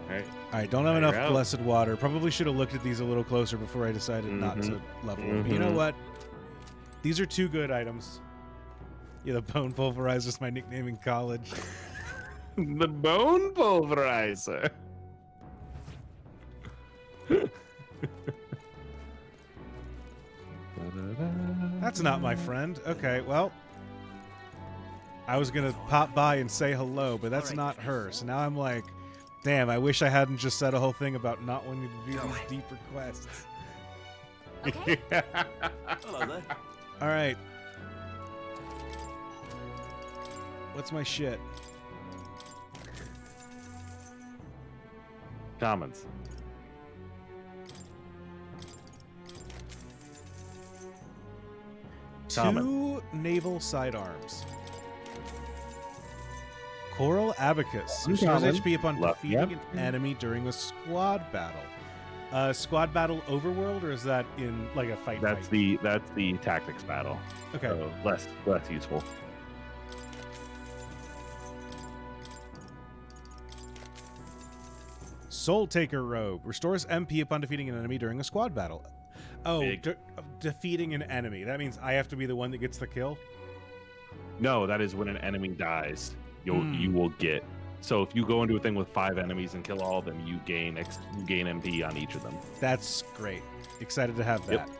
All right. All right, don't have enough out. blessed water. Probably should have looked at these a little closer before I decided not to level them. But you know what? These are two good items. Yeah, the bone pulverizer is my nickname in college. The bone pulverizer. That's not my friend. Okay, well, I was gonna pop by and say hello, but that's not her. So now I'm like, damn, I wish I hadn't just said a whole thing about not wanting to do these deeper quests. Okay. Hello there. All right. What's my shit? Commons. Common. 2 naval sidearms. Coral Abacus. Restores Uncommon. HP upon Love- defeating yep. an enemy during a squad battle. Squad battle overworld, or is that in like a fight? That's the tactics battle. Okay. So less useful. Soul Taker Robe. Restores MP upon defeating an enemy during a squad battle. Oh, Big. defeating an enemy. That means I have to be the one that gets the kill? No, that is when an enemy dies, you will get. So if you go into a thing with 5 enemies and kill all of them, you gain MP on each of them. That's great. Excited to have that. Yep.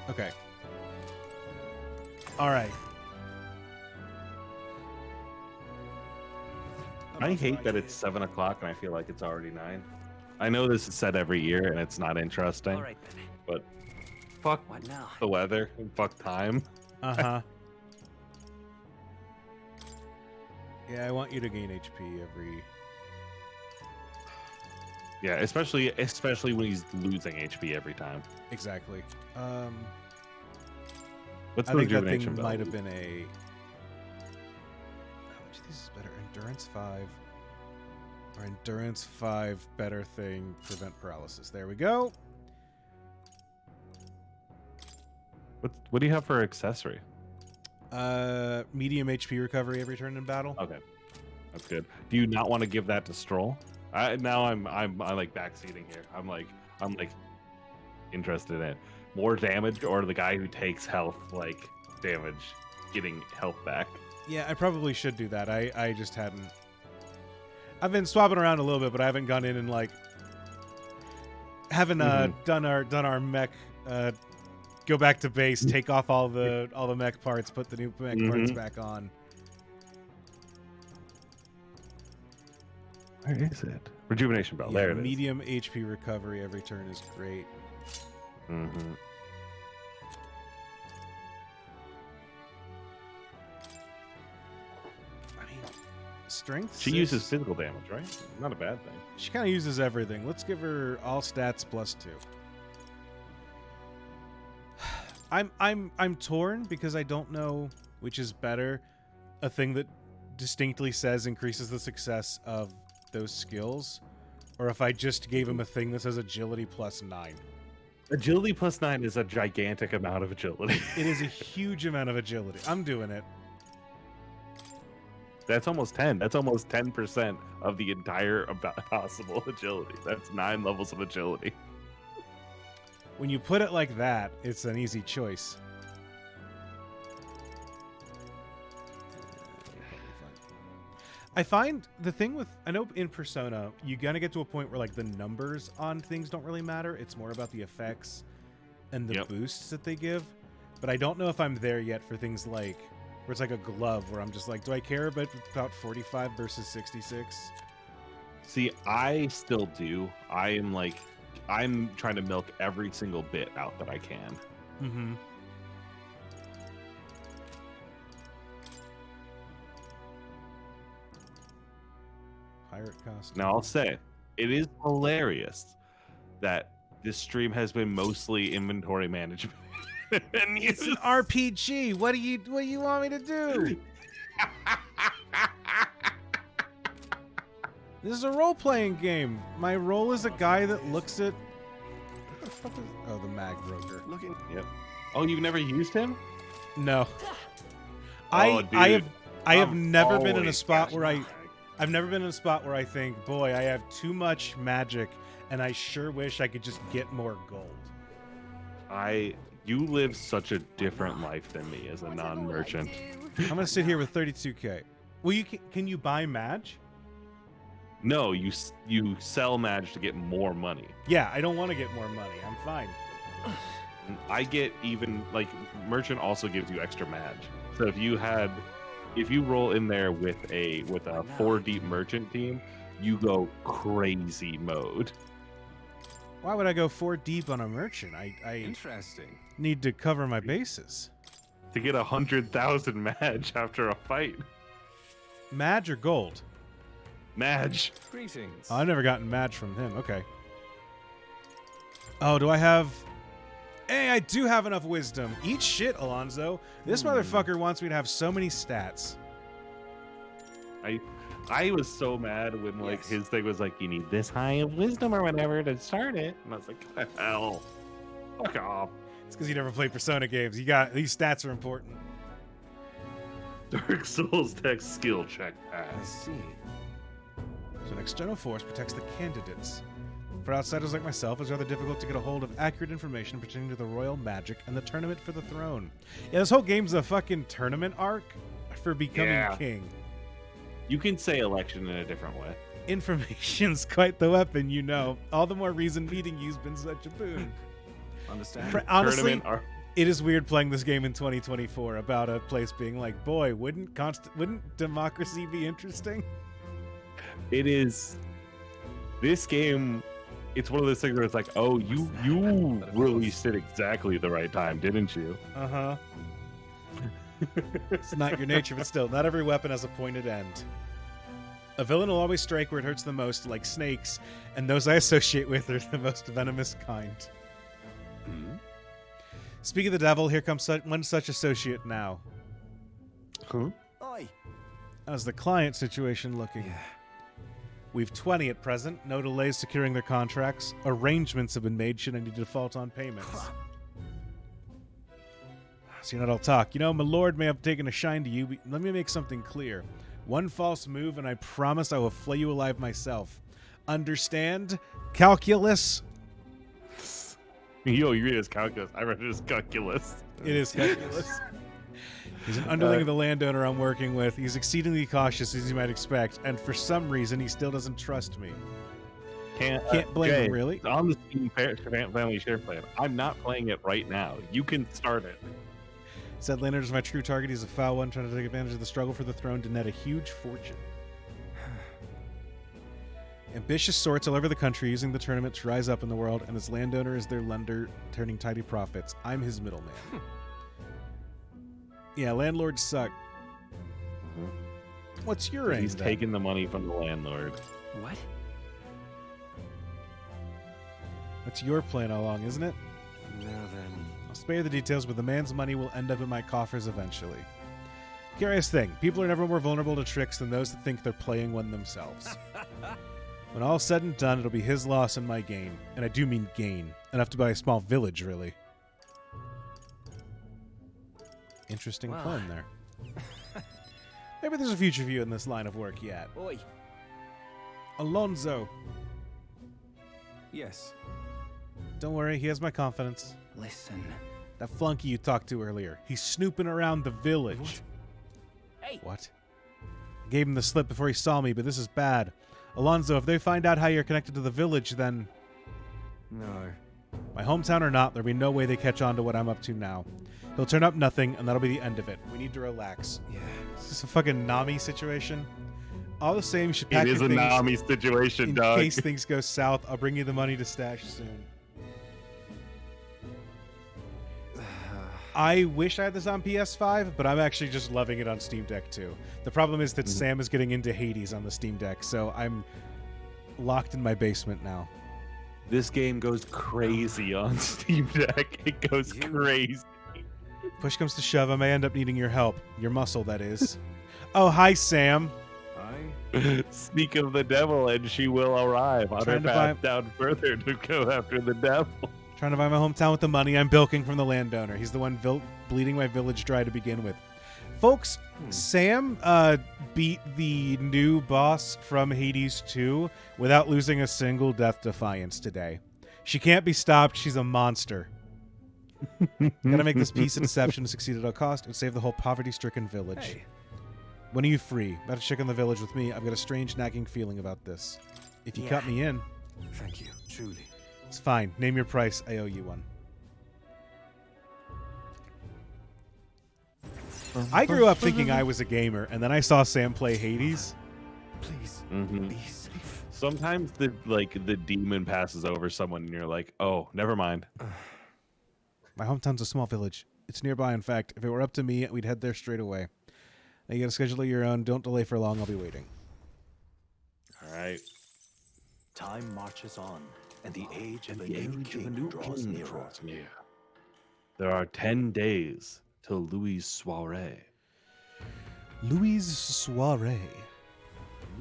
Okay. All right. I hate that it's 7 o'clock and I feel like it's already 9. I know this is said every year and it's not interesting, All right then. but fuck What now? the weather and fuck time. Uh-huh. Yeah, I want you to gain HP every... Yeah, especially when he's losing HP every time. Exactly. What's I the think that rejuvenation thing belt? might have been a... Which of these is better? Endurance 5. Or Endurance 5 better thing, prevent paralysis. There we go. What do you have for accessory? Medium HP recovery every turn in battle. Okay, that's good. Do you not want to give that to Stroll? Now I'm like backseating here. I'm like interested in it. More damage, or the guy who takes health like damage, getting health back. Yeah, I probably should do that. I just hadn't. I've been swapping around a little bit, but I haven't gone in and like haven't done our mech. Go back to base, take off all the mech parts, put the new mech parts back on. Where is it? Rejuvenation belt. Yeah, There it is. medium HP recovery every turn is great. Mm-hmm. I mean, strength. She 6. uses physical damage, right? Not a bad thing. She kind of uses everything. Let's give her all stats +2. I'm torn because I don't know which is better. A thing that distinctly says increases the success of those skills, or if I just gave him a thing that says agility +9. Agility +9 is a gigantic amount of agility. It is a huge amount of agility. I'm doing it. That's almost 10. That's almost 10% of the entire possible agility. That's 9 levels of agility. When you put it like that, it's an easy choice. I find the thing with, I know in Persona, you gotta get to a point where like the numbers on things don't really matter. It's more about the effects and the boosts that they give. But I don't know if I'm there yet for things like, where it's like a glove, where I'm just like, do I care about 45 versus 66? See, I still do. I'm trying to milk every single bit out that I can. Mm-hmm. Pirate costume. Now, I'll say, it is hilarious that this stream has been mostly inventory management. And It's an RPG. What do you want me to do? This is a role-playing game. My role is a guy that looks at. What the fuck is? Oh, the mag broker. Looking. Yep. Oh, you've never used him? No. Oh, I dude. have never been in a Always spot got where you. I've never been in a spot where I think, boy, I have too much magic, and I sure wish I could just get more gold. You live such a different life than me as a Whatever will I non-merchant. do? I'm gonna sit here with 32k. Well, can you buy Madge? No, you sell Madge to get more money. Yeah, I don't want to get more money. I'm fine. I get even like merchant also gives you extra Madge. So if you roll in there with a 4 deep merchant team, you go crazy mode. Why would I go 4 deep on a merchant? I Interesting. need to cover my bases. To get 100,000 Madge after a fight. Madge or gold? Madge. Greetings. Oh, I've never gotten Madge from him. Okay. Oh, do I have... Hey, I do have enough wisdom. Eat shit, Alonzo. This motherfucker wants me to have so many stats. I was so mad when like his thing was like, you need this high of wisdom or whatever to start it, and I was like, what the hell? Fuck off. It's because you never played Persona games. You got these stats are important. Dark Souls text skill check I pass. see. So an external force protects the candidates. For outsiders like myself, it's rather difficult to get a hold of accurate information pertaining to the royal magic and the tournament for the throne. Yeah, this whole game's a fucking tournament arc for becoming king. You can say election in a different way. Information's quite the weapon, you know. All the more reason meeting you's been such a boon. Understand? Honestly, it is weird playing this game in 2024 about a place being like, boy, wouldn't democracy be interesting? It is. This game, it's one of those things where it's like, oh, you released it exactly the right time, didn't you? Uh-huh. It's not your nature, but still, not every weapon has a pointed end. A villain will always strike where it hurts the most, like snakes, and those I associate with are the most venomous kind. Speaking of the devil, here comes one such associate now. Huh? Oi. How's the client situation looking? We've 20 at present. No delays securing their contracts. Arrangements have been made should any default on payments. So you're not all talk. You know, my lord may have taken a shine to you, but let me make something clear. One false move, and I promise I will flay you alive myself. Understand? Calculus? Yo, you read it as calculus. I read it as calculus. It is calculus. He's an underling of the landowner I'm working with. He's exceedingly cautious, as you might expect, and for some reason, he still doesn't trust me. Can't blame him, really. On the Steam Family Share Plan, I'm not playing it right now. You can start it. Said landowner is my true target. He's a foul one, trying to take advantage of the struggle for the throne to net a huge fortune. Ambitious sorts all over the country using the tournament to rise up in the world, and his landowner is their lender, turning tidy profits. I'm his middleman. Yeah, landlords suck. What's your aim? He's taking the money from the landlord. What? That's your plan all along, isn't it? Now then. I'll spare you the details, but the man's money will end up in my coffers eventually. Curious thing, people are never more vulnerable to tricks than those that think they're playing one themselves. When all's said and done, it'll be his loss and my gain. And I do mean gain. Enough to buy a small village, really. Interesting pun there. Maybe there's a future for you in this line of work yet. Oi. Alonzo. Yes. Don't worry, he has my confidence. Listen. That flunky you talked to earlier. He's snooping around the village. What? Hey. What? I gave him the slip before he saw me, but this is bad. Alonzo, if they find out how you're connected to the village, then... No. My hometown or not, there'll be no way they catch on to what I'm up to now. He'll turn up nothing, and that'll be the end of it. We need to relax. Yeah. Is this a fucking Nami situation? All the same, you should pack It your is a things Nami situation, in dog. case things go south. I'll bring you the money to stash soon. I wish I had this on PS5, but I'm actually just loving it on Steam Deck too. The problem is that Sam is getting into Hades on the Steam Deck, so I'm locked in my basement now. This game goes crazy on Steam Deck. It goes crazy. Push comes to shove, I may end up needing your help. Your muscle, that is. Oh, hi, Sam. Speak of the devil, and she will arrive on her path down further to go after the devil. Trying to buy my hometown with the money I'm bilking from the landowner. He's the one bleeding my village dry to begin with. Folks, Sam beat the new boss from Hades 2 without losing a single Death Defiance today. She can't be stopped. She's a monster. Gotta make this piece of deception to succeed at all cost and save the whole poverty-stricken village. Hey. When are you free? About to check on the village with me. I've got a strange nagging feeling about this. If you cut me in... Thank you, truly. It's fine. Name your price. I owe you one. I grew up thinking I was a gamer, and then I saw Sam play Hades. Please, be safe. Sometimes the demon passes over someone, and you're like, oh, never mind. My hometown's a small village. It's nearby, in fact. If it were up to me, we'd head there straight away. Now you got a schedule of your own. Don't delay for long. I'll be waiting. All right. Time marches on, and the age of a new king draws nearer. There are 10 days till Louis' soiree. Louis' soiree.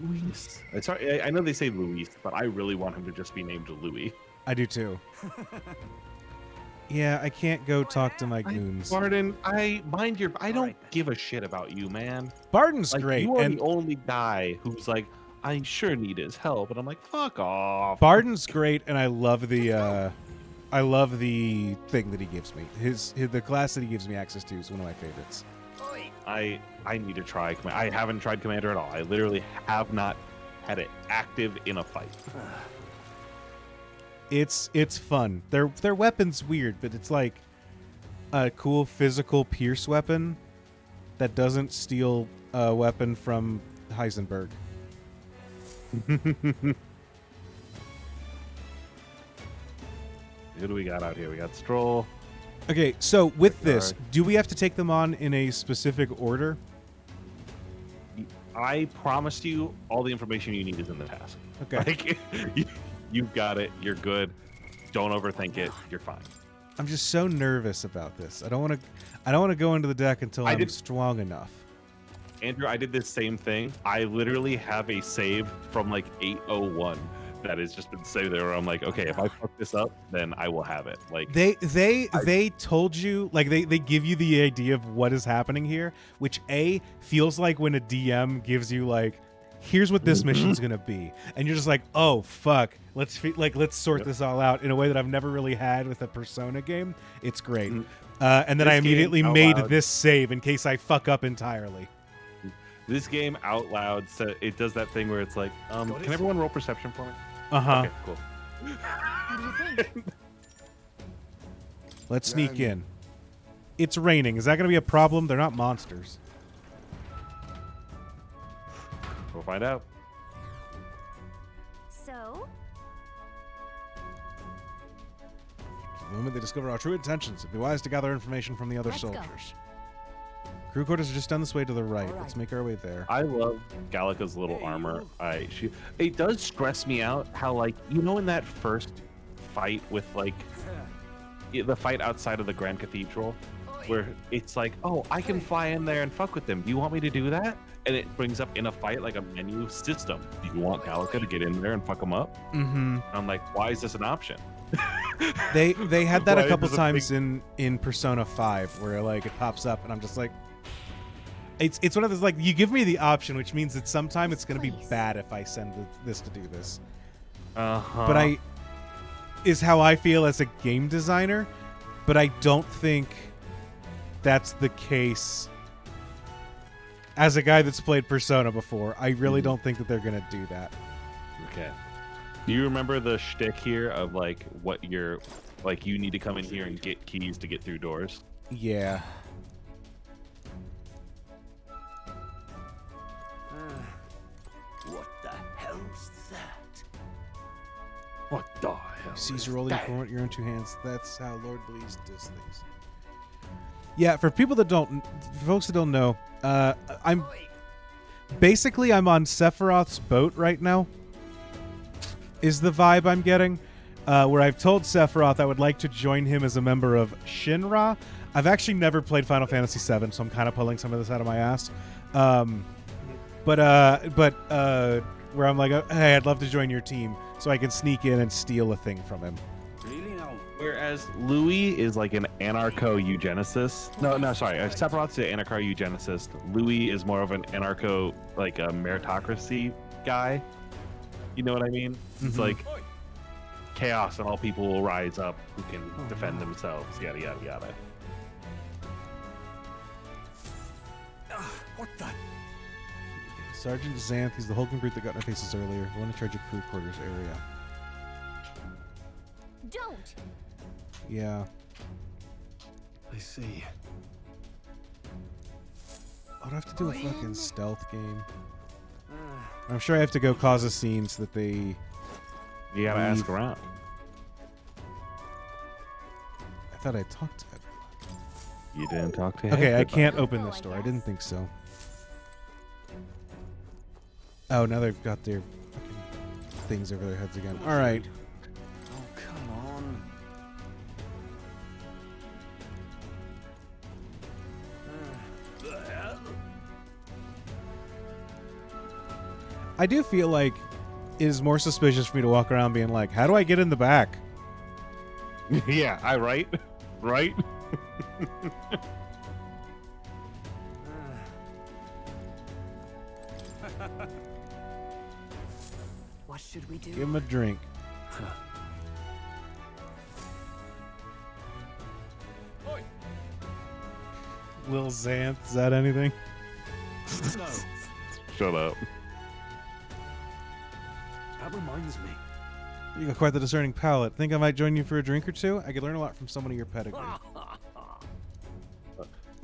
Louis. Sorry, I know they say Louis, but I really want him to just be named Louis. I do too. Yeah, I can't go talk to my goons. Barden, I don't give a shit about you, man. Barden's Like, great. you are And the only guy who's like, I sure need his help, and I'm like, fuck off. Barden's great, and I love the thing that he gives me. The class that he gives me access to is one of my favorites. I need to try. I haven't tried Commander at all. I literally have not had it active in a fight. It's fun. Their weapon's weird, but it's like a cool physical pierce weapon that doesn't steal a weapon from Heisenberg. Who do we got out here? We got Stroll. Okay, so with this, do we have to take them on in a specific order? I promised you all the information you need is in the task. Okay. Like, you've got it. You're good. Don't overthink it. You're fine. I'm just so nervous about this. I don't want to go into the deck until I'm strong enough. Andrew, I did this same thing. I literally have a save from like 801 that has just been saved there where I'm like, okay, if I fuck this up, then I will have it. Like they told you, like they give you the idea of what is happening here, which feels like when a DM gives you like, here's what this mission's gonna be, and you're just like, oh fuck, let's sort this all out in a way that I've never really had with a Persona game. It's great. And then I immediately made this save in case I fuck up entirely. This game out loud, so it does that thing where it's like, can everyone roll perception for me? Uh-huh. Okay, cool. What do you think? Let's sneak in. It's raining. Is that going to be a problem? They're not monsters. We'll find out. So, The moment they discover our true intentions, it'd be wise to gather information from the other Let's go. soldiers. Crew quarters are just down this way to the right. Let's make our way there. I love Gallica's little armor. It does stress me out how, like, you know, in that first fight with, like, the fight outside of the Grand Cathedral, where it's like, oh, I can fly in there and fuck with them. Do you want me to do that? And it brings up in a fight like a menu system. Do you want Gallica to get in there and fuck them up? Mm-hmm. I'm like, why is this an option? They had that a Why couple is it times in Persona 5 where like it pops up and I'm just like, it's one of those, like, you give me the option, which means that sometime it's going to be bad if I send this to do this. Uh-huh. But is how I feel as a game designer, but I don't think that's the case as a guy that's played Persona before. I really don't think that they're going to do that. Okay. Do you remember the shtick here of, like, what you're, like, you need to come in here and get keys to get through doors? Yeah. What the hell's that? What the hell? Sees you rolling for your own two hands. That's how Lord Bleeze does things. Yeah, for folks that don't know, I'm on Sephiroth's boat right now. Is the vibe I'm getting, where I've told Sephiroth I would like to join him as a member of Shinra. I've actually never played Final Fantasy VII, so I'm kind of pulling some of this out of my ass. But where I'm like, hey, I'd love to join your team so I can sneak in and steal a thing from him. Really now? Whereas Louis is like an anarcho-eugenicist. No, sorry. Sephiroth's an anarcho-eugenicist. Louis is more of an anarcho, like a meritocracy guy. You know what I mean? It's like chaos and all people will rise up who can defend themselves, yada, yada, yada. What the? Sergeant Xanth, he's the Hulk group that got in our faces earlier. The one in charge of crew quarters area. don't. Yeah. I see. I'd have to do a fucking stealth game. I'm sure I have to go cause a scene so that they... You gotta ask around. I thought I talked to everyone. You didn't talk to him? Okay, I can't open this door. I didn't think so. Oh, now they've got their fucking things over their heads again. All right. Oh, come on. I do feel like it is more suspicious for me to walk around being like, how do I get in the back? Yeah, right? Right? What should we do? Give him a drink. Lil Xanth, is that anything? No. Shut up. That reminds me. You got quite the discerning palate. Think I might join you for a drink or two? I could learn a lot from someone of your pedigree.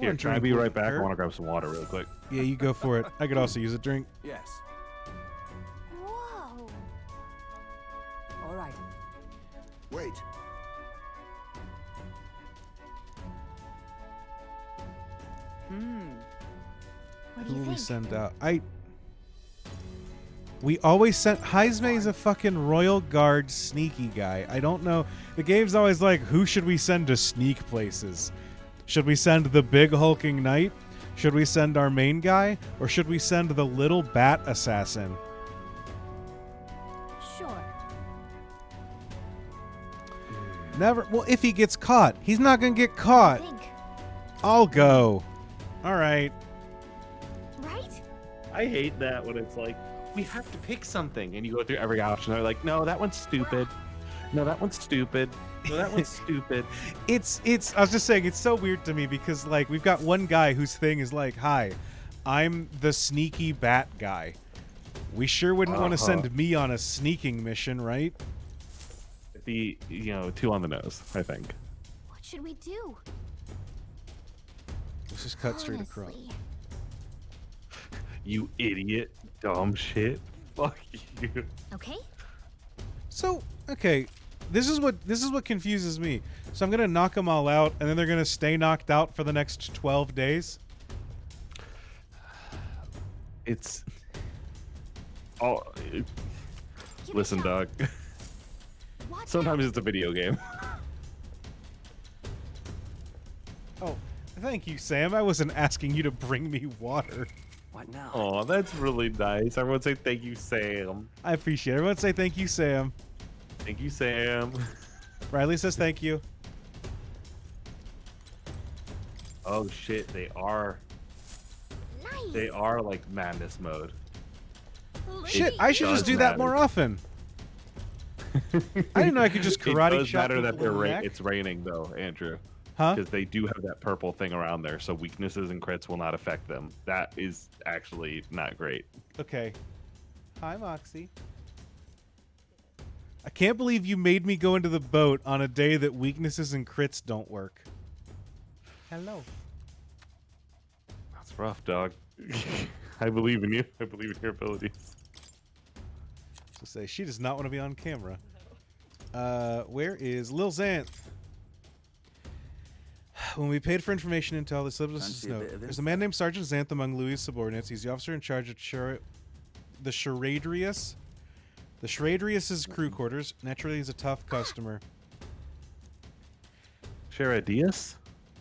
Here, Or a can I drink be would right back? I hurt. want to grab some water real quick. Yeah, you go for it. I could also use a drink. Yes. Whoa. All right. Wait. What Who do you will we think? send out? We always sent... Heisme is a fucking Royal Guard sneaky guy. I don't know. The game's always like, who should we send to sneak places? Should we send the big hulking knight? Should we send our main guy? Or should we send the little bat assassin? Sure. Never... Well, if he gets caught. He's not gonna get I caught. think. I'll go. All right. Right? I hate that when it's like, we have to pick something, and you go through every option. They're like, no, that one's stupid. No, that one's stupid. No, that one's stupid. It's I was just saying, it's so weird to me because like we've got one guy whose thing is like, hi, I'm the sneaky bat guy. We sure wouldn't want to send me on a sneaking mission, right? The, too on the nose, I think. What should we do? Let's just cut straight across. Honestly. You idiot, dumb shit. Fuck you. Okay. So, okay, this is what confuses me. So I'm gonna knock them all out, and then they're gonna stay knocked out for the next 12 days. It's. Oh, Give it listen, a shot. dog. Watch Sometimes it's a video game. Oh, thank you, Sam. I wasn't asking you to bring me water. What now? Oh, that's really nice. Everyone say thank you, Sam. I appreciate it. Everyone say thank you, Sam. Thank you, Sam. Riley says thank you. Oh shit, they are Nice. like madness mode. Shit, I should does just do that matter. more often. I didn't know I could just karate It does chop matter that people in the neck. it's raining though, Andrew. Huh? Because they do have that purple thing around there, so weaknesses and crits will not affect them. That is actually not great. Okay. Hi, Moxie. I can't believe you made me go into the boat on a day that weaknesses and crits don't work. Hello. That's rough, dog. I believe in you. I believe in your abilities. To say she does not want to be on camera. Where is Lil Xanth? When we paid for information intel, this slipped us Fancy a a note. bit of There's a man named Sergeant Xanth among Louis' subordinates. He's the officer in charge of the Charadrius. The Charadrius' crew quarters. Naturally, he's a tough customer. Sharadius?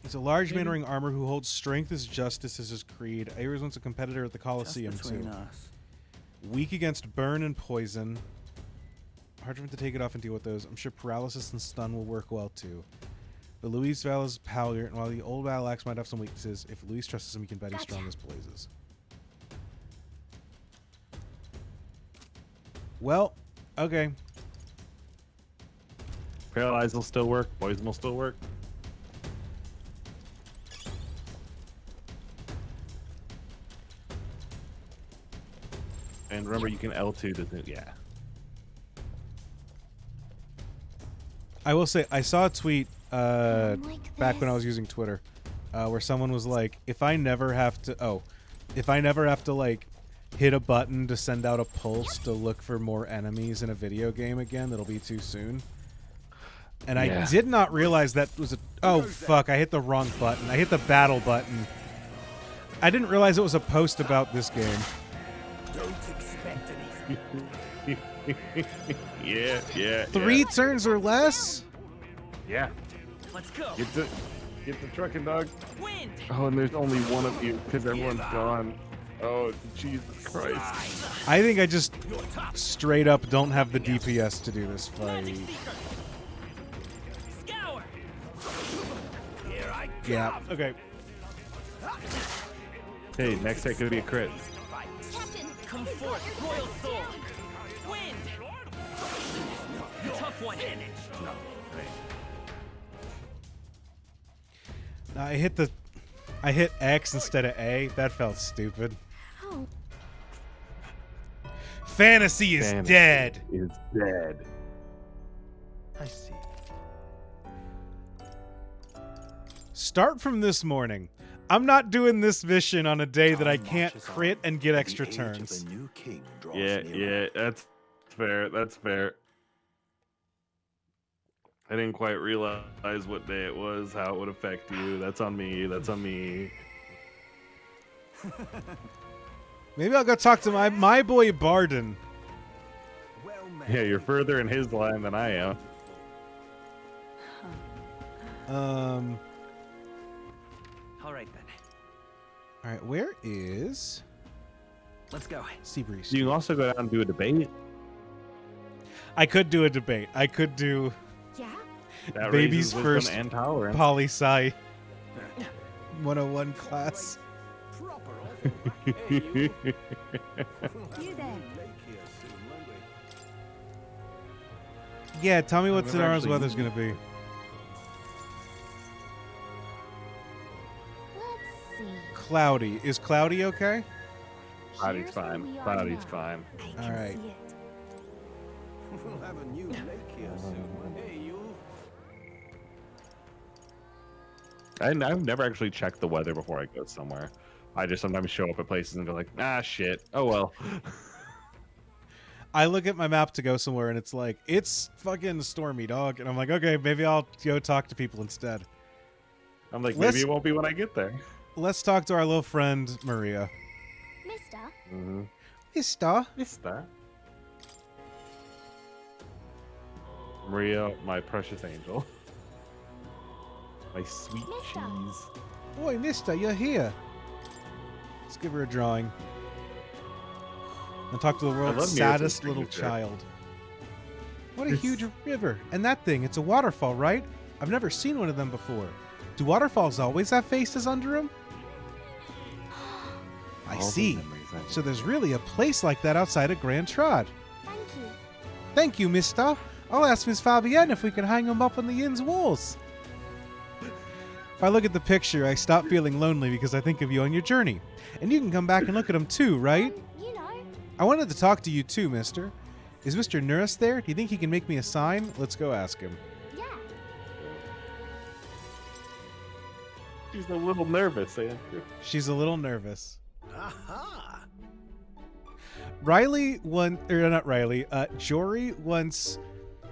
He's a large man wearing armor who holds strength as justice as his creed. I was once a competitor at the Coliseum, too. us. Weak against burn and poison. Hard for him to take it off and deal with those. I'm sure paralysis and stun will work well, too. But Luis Val is Palyard, and while the old Valax might have some weaknesses, if Luis trusts him, he can bet he's strong as blazes. Well, okay. Paralyze will still work. Poison will still work. And remember, you can L2 to do, yeah. I will say, I saw a tweet Like back when I this. was using Twitter, where someone was like, if I never have to, like, hit a button to send out a pulse to look for more enemies in a video game again, that'll be too soon. And I Yeah. did not realize that was a... Oh, fuck, I hit the wrong button. I hit the battle button. I didn't realize it was a post about this game. Don't expect anything. Yeah. 3 turns or less? Yeah. Let's go. Get the trucking, dog. Wind. Oh, and there's only one of you because everyone's gone. Oh, Jesus Christ. I think I just straight up don't have the DPS to do this fight. Scour. Here I come. Yeah. Okay. Hey, next hit could be a crit. Captain, Come forth, royal soul. Wind. Tough one. I hit X instead of A. That felt stupid. how? Fantasy is dead. Is dead. I see. Start from this morning. I'm not doing this mission on a day that I can't crit and get extra turns. Yeah, that's fair. That's fair. I didn't quite realize what day it was, how it would affect you. That's on me. That's on me. Maybe I'll go talk to my boy Barden. Yeah, you're further in his line than I am. All right then. All right, where is Let's go. Seabreeze? You can also go down and do a debate. I could do a debate. I could do Yeah? That Baby's raises wisdom first and tolerance. poli-sci 101 class. You there? Yeah, tell me what I've tomorrow's actually- weather's gonna be. Let's see. Cloudy. Is cloudy okay? Cloudy's Here's where fine. we are Cloudy's now. fine. I can All right. see it. We'll have a new lake here soon. Hey, you. I've never actually checked the weather before I go somewhere. I just sometimes show up at places and go like, ah, shit. Oh, well. I look at my map to go somewhere and it's like, it's fucking stormy, dog. And I'm like, okay, maybe I'll go talk to people instead. I'm like, Let's- maybe it won't be when I get there. Let's talk to our little friend, Maria. Mister, Mm-hmm. Mister. Is that? Maria, my precious angel. My sweet Mister. cheese. Boy, mister, you're here. Let's give her a drawing. And talk to the world's love saddest Mira's little signature. child. What a It's- huge river. And that thing, it's a waterfall, right? I've never seen one of them before. Do waterfalls always have faces under them? I All the see. memories I So there's really a place like that outside of Grand Trod. thank you. Thank you, mister. I'll ask Miss Fabienne if we can hang them up on the inn's walls. If I look at the picture, I stop feeling lonely because I think of you on your journey. And you can come back and look at them too, right? You know. I wanted to talk to you too, mister. Is Mr. Nurse there? Do you think he can make me a sign? Let's go ask him. Yeah. She's a little nervous, Andrew. She's a little nervous. Aha! Jory once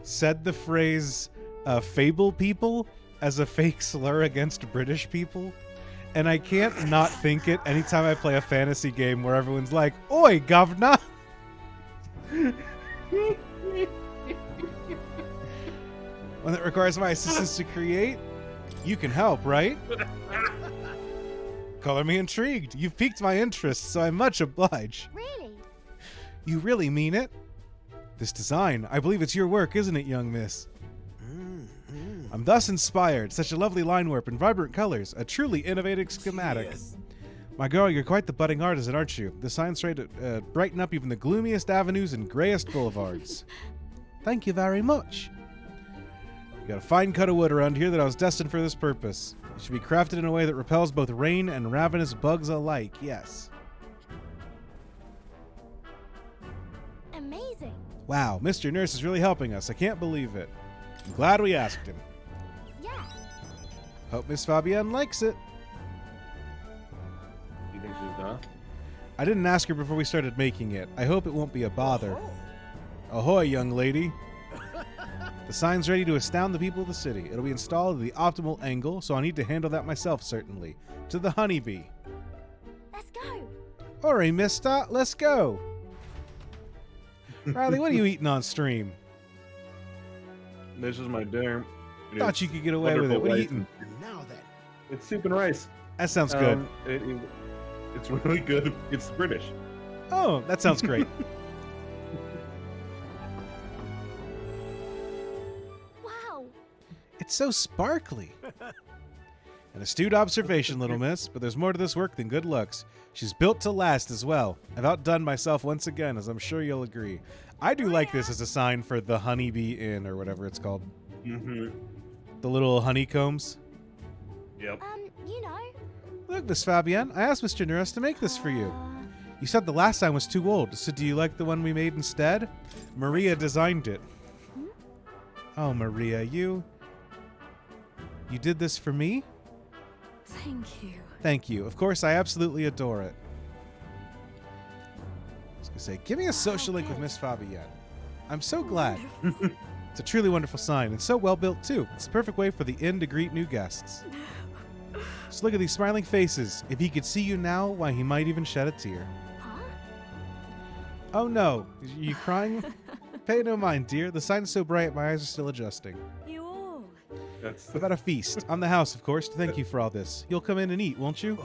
said the phrase fable people as a fake slur against British people. And I can't not think it anytime I play a fantasy game where everyone's like, "Oi, governor!" When it requires my assistance to create, you can help, right? Color me intrigued. You've piqued my interest, so I'm much obliged. Really? You really mean it? This design, I believe it's your work, isn't it, young miss? I'm thus inspired. Such a lovely line work and vibrant colors. A truly innovative schematic. Yes. My girl, you're quite the budding artisan, aren't you? The sign's ready to brighten up even the gloomiest avenues and grayest boulevards. Thank you very much. You got a fine cut of wood around here that I was destined for this purpose. It should be crafted in a way that repels both rain and ravenous bugs alike, yes. Amazing. Wow, Mr. Nurse is really helping us. I can't believe it. I'm glad we asked him. Yeah. Hope Miss Fabienne likes it. You think she's done? I didn't ask her before we started making it. I hope it won't be a bother. Ahoy, young lady. The sign's ready to astound the people of the city. It'll be installed at the optimal angle, so I need to handle that myself, certainly. To the honeybee. Let's go. Alright, mister, let's go. Riley, what are you eating on stream? This is my dinner. Thought you could get away with it. What are you eating? Now then. It's soup and rice. That sounds good. It's really good. It's British. Oh, that sounds great. Wow. It's so sparkly. An astute observation, little miss, but there's more to this work than good looks. She's built to last as well. I've outdone myself once again, as I'm sure you'll agree. I do like this as a sign for the Honeybee Inn, or whatever it's called. Mm-hmm. The little honeycombs. Yep. You know. Look, Miss Fabienne, I asked Mr. Nurse to make this for you. You said the last time was too old, so do you like the one we made instead? Maria designed it. Oh, Maria, you did this for me? Thank you. Thank you. Of course, I absolutely adore it. I was going to say, give me a social link with Miss Fabienne. I'm so glad. It's a truly wonderful sign, and so well built, too. It's the perfect way for the inn to greet new guests. Just look at these smiling faces. If he could see you now, why, he might even shed a tear. Huh? Oh, no. Are you crying? Pay no mind, dear. The sign is so bright, my eyes are still adjusting. You all. That's About a feast. On the house, of course, to thank you for all this. You'll come in and eat, won't you?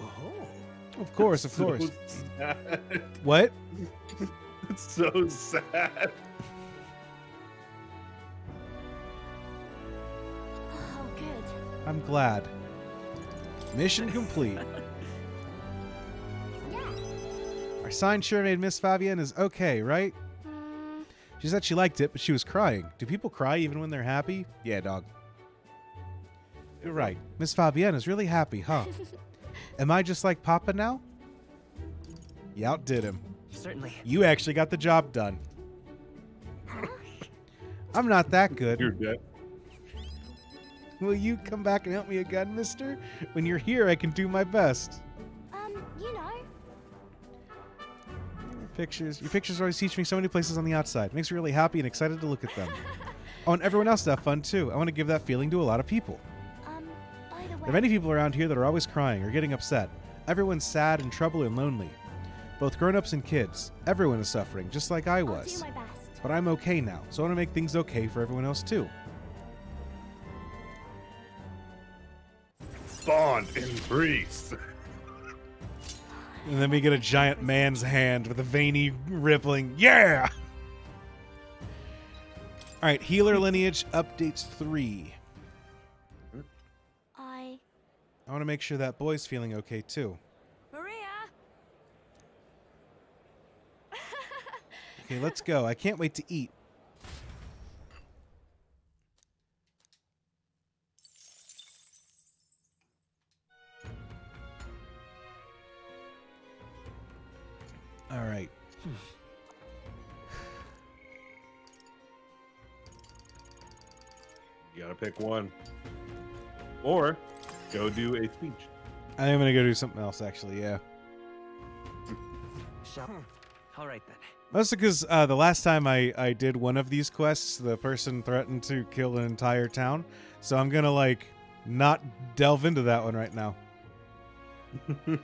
Of course, of course. sad. What? It's so sad. Oh, good. I'm glad. Mission complete. Yeah. Our sign sure made Miss Fabienne is okay, right? She said she liked it, but she was crying. Do people cry even when they're happy? Yeah, dog. You're right. Miss Fabienne is really happy, huh? Am I just like Papa now? You outdid him. Certainly. You actually got the job done. I'm not that good. You're dead. Will you come back and help me again, mister? When you're here, I can do my best. You know. Your pictures always teach me so many places on the outside. Makes me really happy and excited to look at them. I want everyone else to have fun, too. I want to give that feeling to a lot of people. By the way. There are many people around here that are always crying or getting upset. Everyone's sad and troubled and lonely. Both grown-ups and kids. Everyone is suffering, just like I I'll was. do my best. But I'm okay now, so I want to make things okay for everyone else, too. Bond increased. And then we get a giant man's hand with a veiny, rippling, yeah! All right, Healer Lineage Updates 3. I want to make sure that boy's feeling okay, too. Maria! Okay, let's go. I can't wait to eat. All right. You gotta pick one. Or go do a speech. I am going to go do something else, actually, yeah. All right then. Mostly because the last time I did one of these quests, the person threatened to kill an entire town. So I'm going to, like, not delve into that one right now.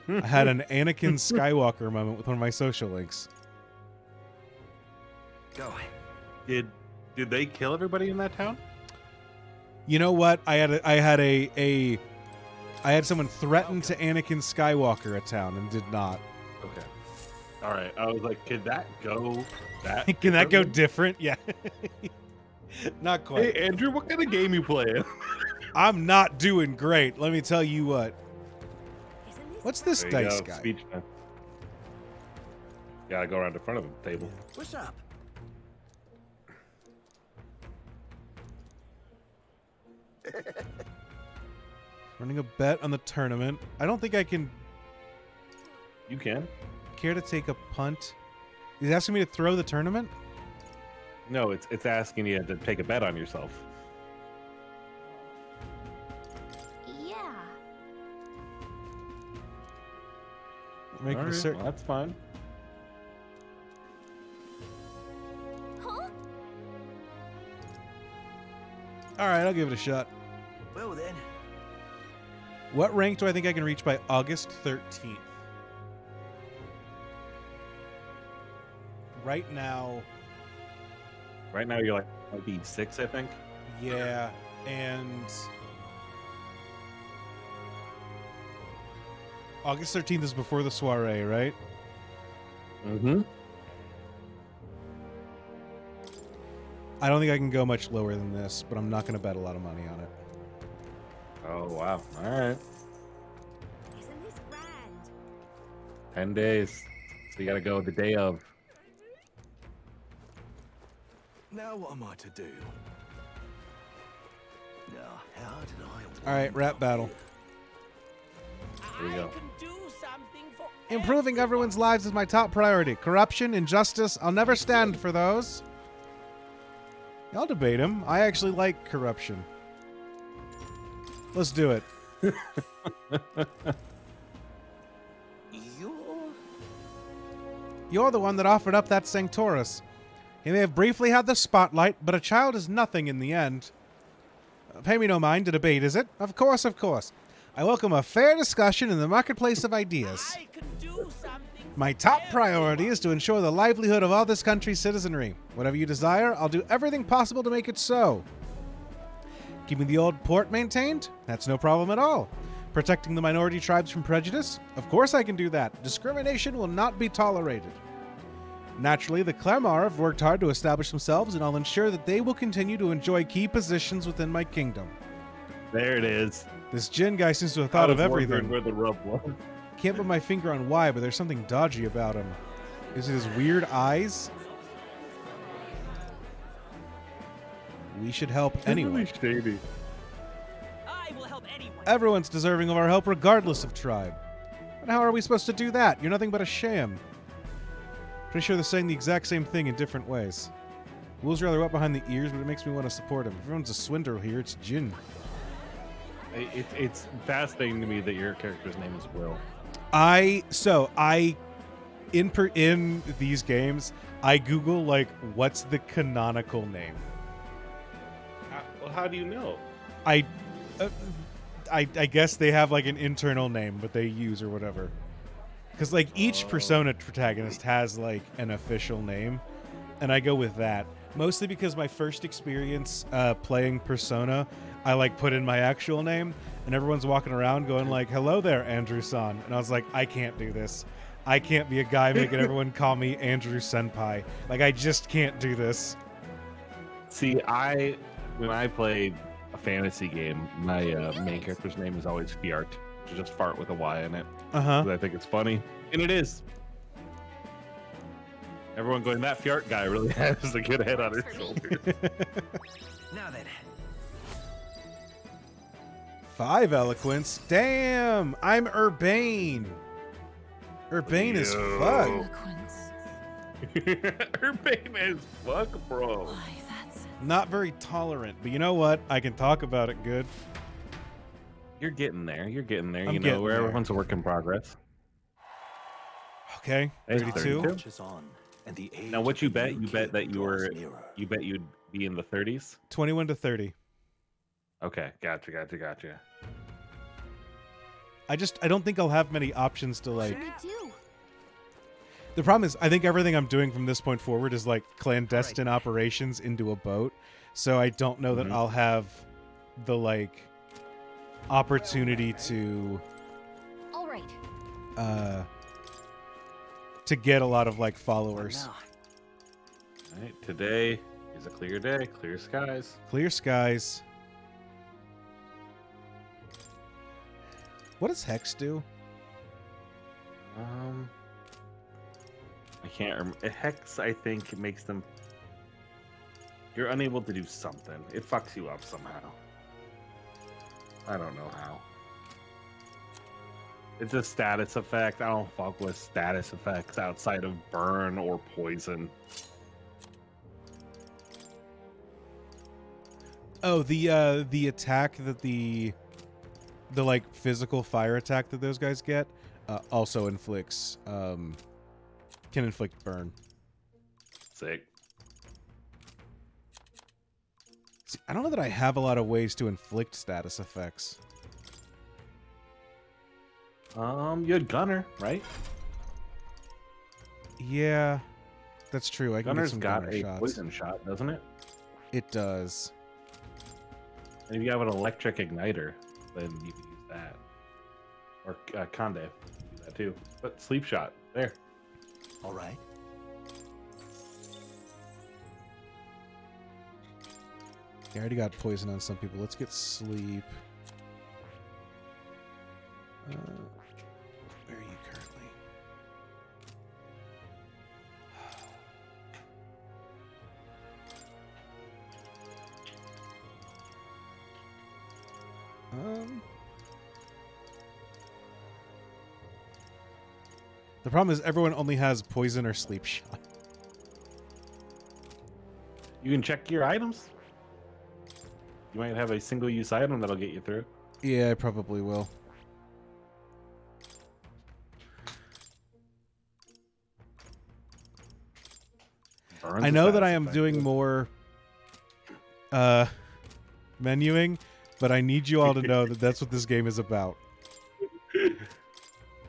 I had an Anakin Skywalker moment with one of my social links. Go. Did they kill everybody in that town? You know what? I had someone threaten to Anakin Skywalker a town and did not. Okay. All right. I was like, could that go that? Can that go differently? different? Yeah. Not quite. Hey, Andrew, what kind of game you playing? I'm not doing great. Let me tell you what. Isn't this What's this There you dice go, guy? Speech time. Gotta go around the front of the table. What's up? Running a bet on the tournament. I don't think I can You can. care to take a punt. He's asking me to throw the tournament? No, it's asking you to take a bet on yourself. Yeah. Making All a right, certain. well, that's fine. Huh? All right, I'll give it a shot. Well then. What rank do I think I can reach by August 13th? Right now, Right now, you're like might be 6, I think. yeah, and August 13th is before the soiree, right? Mm-hmm. I don't think I can go much lower than this, but I'm not going to bet a lot of money on it. Oh, wow. All right. Isn't this grand? 10 days. So you got to go the day of. Now what am I to do? Now, how did I... All right, rap battle. Here we go. Improving everyone's lives is my top priority. Corruption, injustice, I'll never stand for those. I'll debate him. I actually like corruption. Let's do it. You're the one that offered up that Sanctorus. He may have briefly had the spotlight, but a child is nothing in the end. Pay me no mind to debate, is it? Of course, of course. I welcome a fair discussion in the marketplace of ideas. My top priority is to ensure the livelihood of all this country's citizenry. Whatever you desire, I'll do everything possible to make it so. Keeping the old port maintained? That's no problem at all. Protecting the minority tribes from prejudice? Of course I can do that. Discrimination will not be tolerated. Naturally, the Clemar have worked hard to establish themselves, and I'll ensure that they will continue to enjoy key positions within my kingdom. There it is. This Jin guy seems to have thought of everything. Where the rub was. Can't put my finger on why, but there's something dodgy about him. Is it his weird eyes? We should help anyone. Shady. I will help anyone. Everyone's deserving of our help regardless of tribe. But how are we supposed to do that? You're nothing but a sham. Pretty sure they're saying the exact same thing in different ways. Will's rather wet behind the ears, but it makes me want to support him. If everyone's a swindler here, it's Jin. It's fascinating to me that your character's name is Will. In these games, I Google like what's the canonical name. Well, how do you know? I guess they have like an internal name, but they use or whatever. Because like each Persona protagonist has like an official name, and I go with that mostly because my first experience playing Persona, I like put in my actual name, and everyone's walking around going like, "Hello there, Andrew-san," and I was like, I can't do this. I can't be a guy making everyone call me Andrew Senpai. Like, I just can't do this. See, when I play a fantasy game, my main character's name is always Fjart, which is just fart with a Y in it. Uh-huh. 'Cause I think it's funny, and it is. Everyone going, that Fjart guy really has a good head on his shoulders. Now then. 5 eloquence. Damn, I'm urbane. Urbane as fuck. Eloquence. Urbane as fuck, bro. Why, that's... Not very tolerant, but you know what? I can talk about it good. You're getting there. You're getting there. I'm You know, getting where there. everyone's a work in progress. Okay, Hey, 32. 32. is on, and the age Now, what you of the bet? new You bet that king you were. draws nearer. You bet you'd be in the 30s. 21 to 30. Okay, gotcha. I don't think I'll have many options to like. Me too. The problem is, I think everything I'm doing from this point forward is like clandestine operations into a boat. So I don't know that Mhm. I'll have the like opportunity to All right. to get a lot of like followers. Now, All right, today is a clear day, clear skies. Clear skies. What does Hex do? I can't remember. Hex, I think, makes them. You're unable to do something. It fucks you up somehow. I don't know how. It's a status effect. I don't fuck with status effects outside of burn or poison. Oh, the attack that the like physical fire attack that those guys get also inflicts can inflict burn. Sick. See, I don't know that I have a lot of ways to inflict status effects. You had Gunner, right? Yeah, that's true. I can get Gunner's some got Gunner a shots. poison shot, doesn't it? It does. And if you have an electric igniter, then you can use that. or Conde. Do that too. But sleep shot there. All right. I already got poison on some people. Let's get sleep. Where are you currently? The problem is everyone only has poison or sleep shot. You can check your items. You might have a single-use item that'll get you through. Yeah, I probably will. Burns I know is that I fast am effective. doing more menuing, but I need you all to know that that's what this game is about.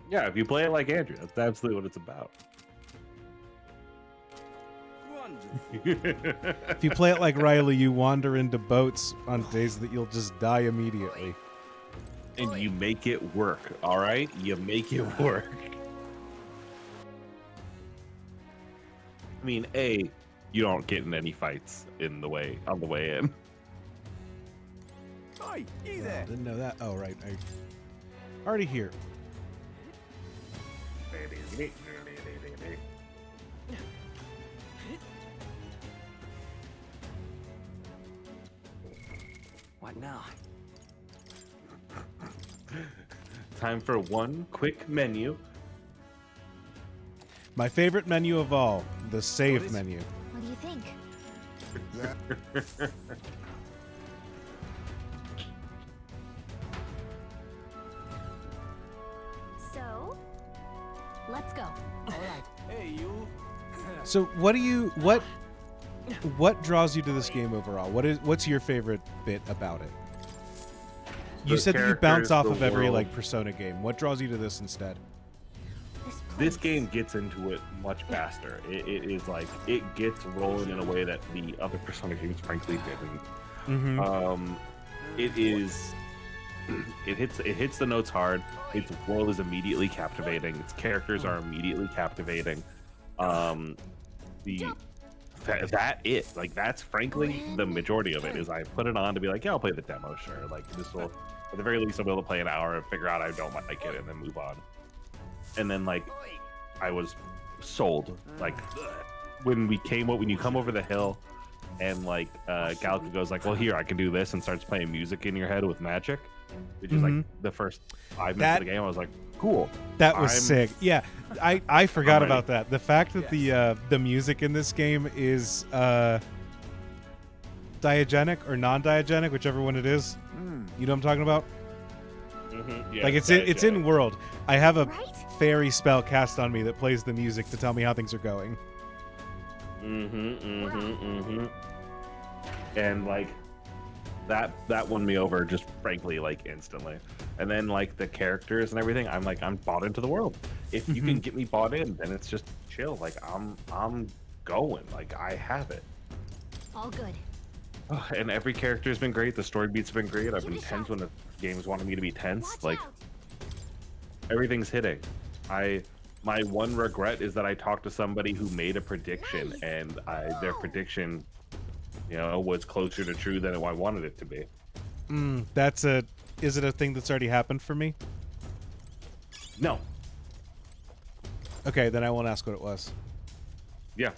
Yeah, if you play it like Andrew, that's absolutely what it's about. If you play it like Riley, you wander into boats on days that you'll just die immediately. And you make it work, all right? You make it work. I mean, A, you don't get in any fights on the way in. Oi, you Oh, there. didn't know that. Oh, right. Already here. What now? Time for one quick menu. My favorite menu of all, the save is- menu. What do you think? That So, let's go. All right. Hey, you. So, what draws you to this game overall? What's your favorite bit about it? You The said that you bounce characters, off the of every world. like Persona game. What draws you to this instead? This game gets into it much faster. It is like, it gets rolling in a way that the other Persona games frankly didn't. Mm-hmm. It is, it hits the notes hard. Its world is immediately captivating. Its characters are immediately captivating. That's frankly the majority of it. Is I put it on to be like, yeah, I'll play the demo, sure. Like this will, at the very least, I'll be able to play an hour and figure out I don't like it and then move on. And then like, I was sold. Like when you come over the hill, and like Galka goes like, well, here I can do this, and starts playing music in your head with magic, which is like the first 5 minutes of the game. I was like, cool. That was sick. Yeah, I forgot I'm ready. about that. The fact that the music in this game is diagenic or non-diagenic, whichever one it is. You know what I'm talking about? Yeah, Like it's in world. I have a Right? fairy spell cast on me that plays the music to tell me how things are going. And like that won me over just frankly like instantly. And then like the characters and everything, I'm bought into the world. If you can get me bought in, then it's just chill. Like I'm going. Like I have it. All good. Oh, and every character has been great. The story beats have been great. I've Give been it a tense shot. when the games wanted me to be tense. Watch Like out. everything's hitting. My one regret is that I talked to somebody who made a prediction, Nice. and their prediction, was closer to true than I wanted it to be. Is it a thing that's already happened for me? No. Okay, then I won't ask what it was. Yeah.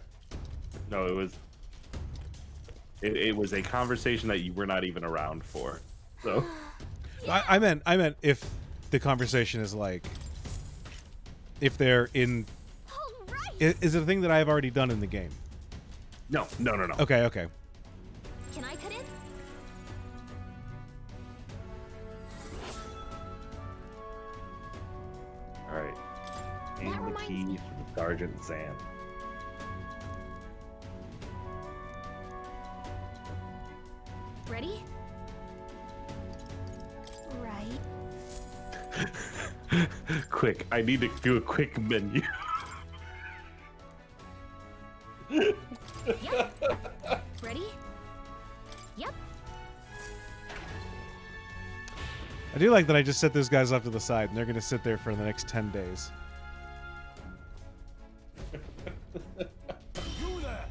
No, it was. It was a conversation that you were not even around for. So. I meant if the conversation is like, if they're in, All right. is it a thing that I've already done in the game? No. Okay. Can I cut in? All right. Aim the reminds key me. from Sergeant Zan. Ready? Right. Quick, I need to do a quick menu. Yep. Ready? Yep. I do like that I just set those guys off to the side, and they're going to sit there for the next 10 days. You there!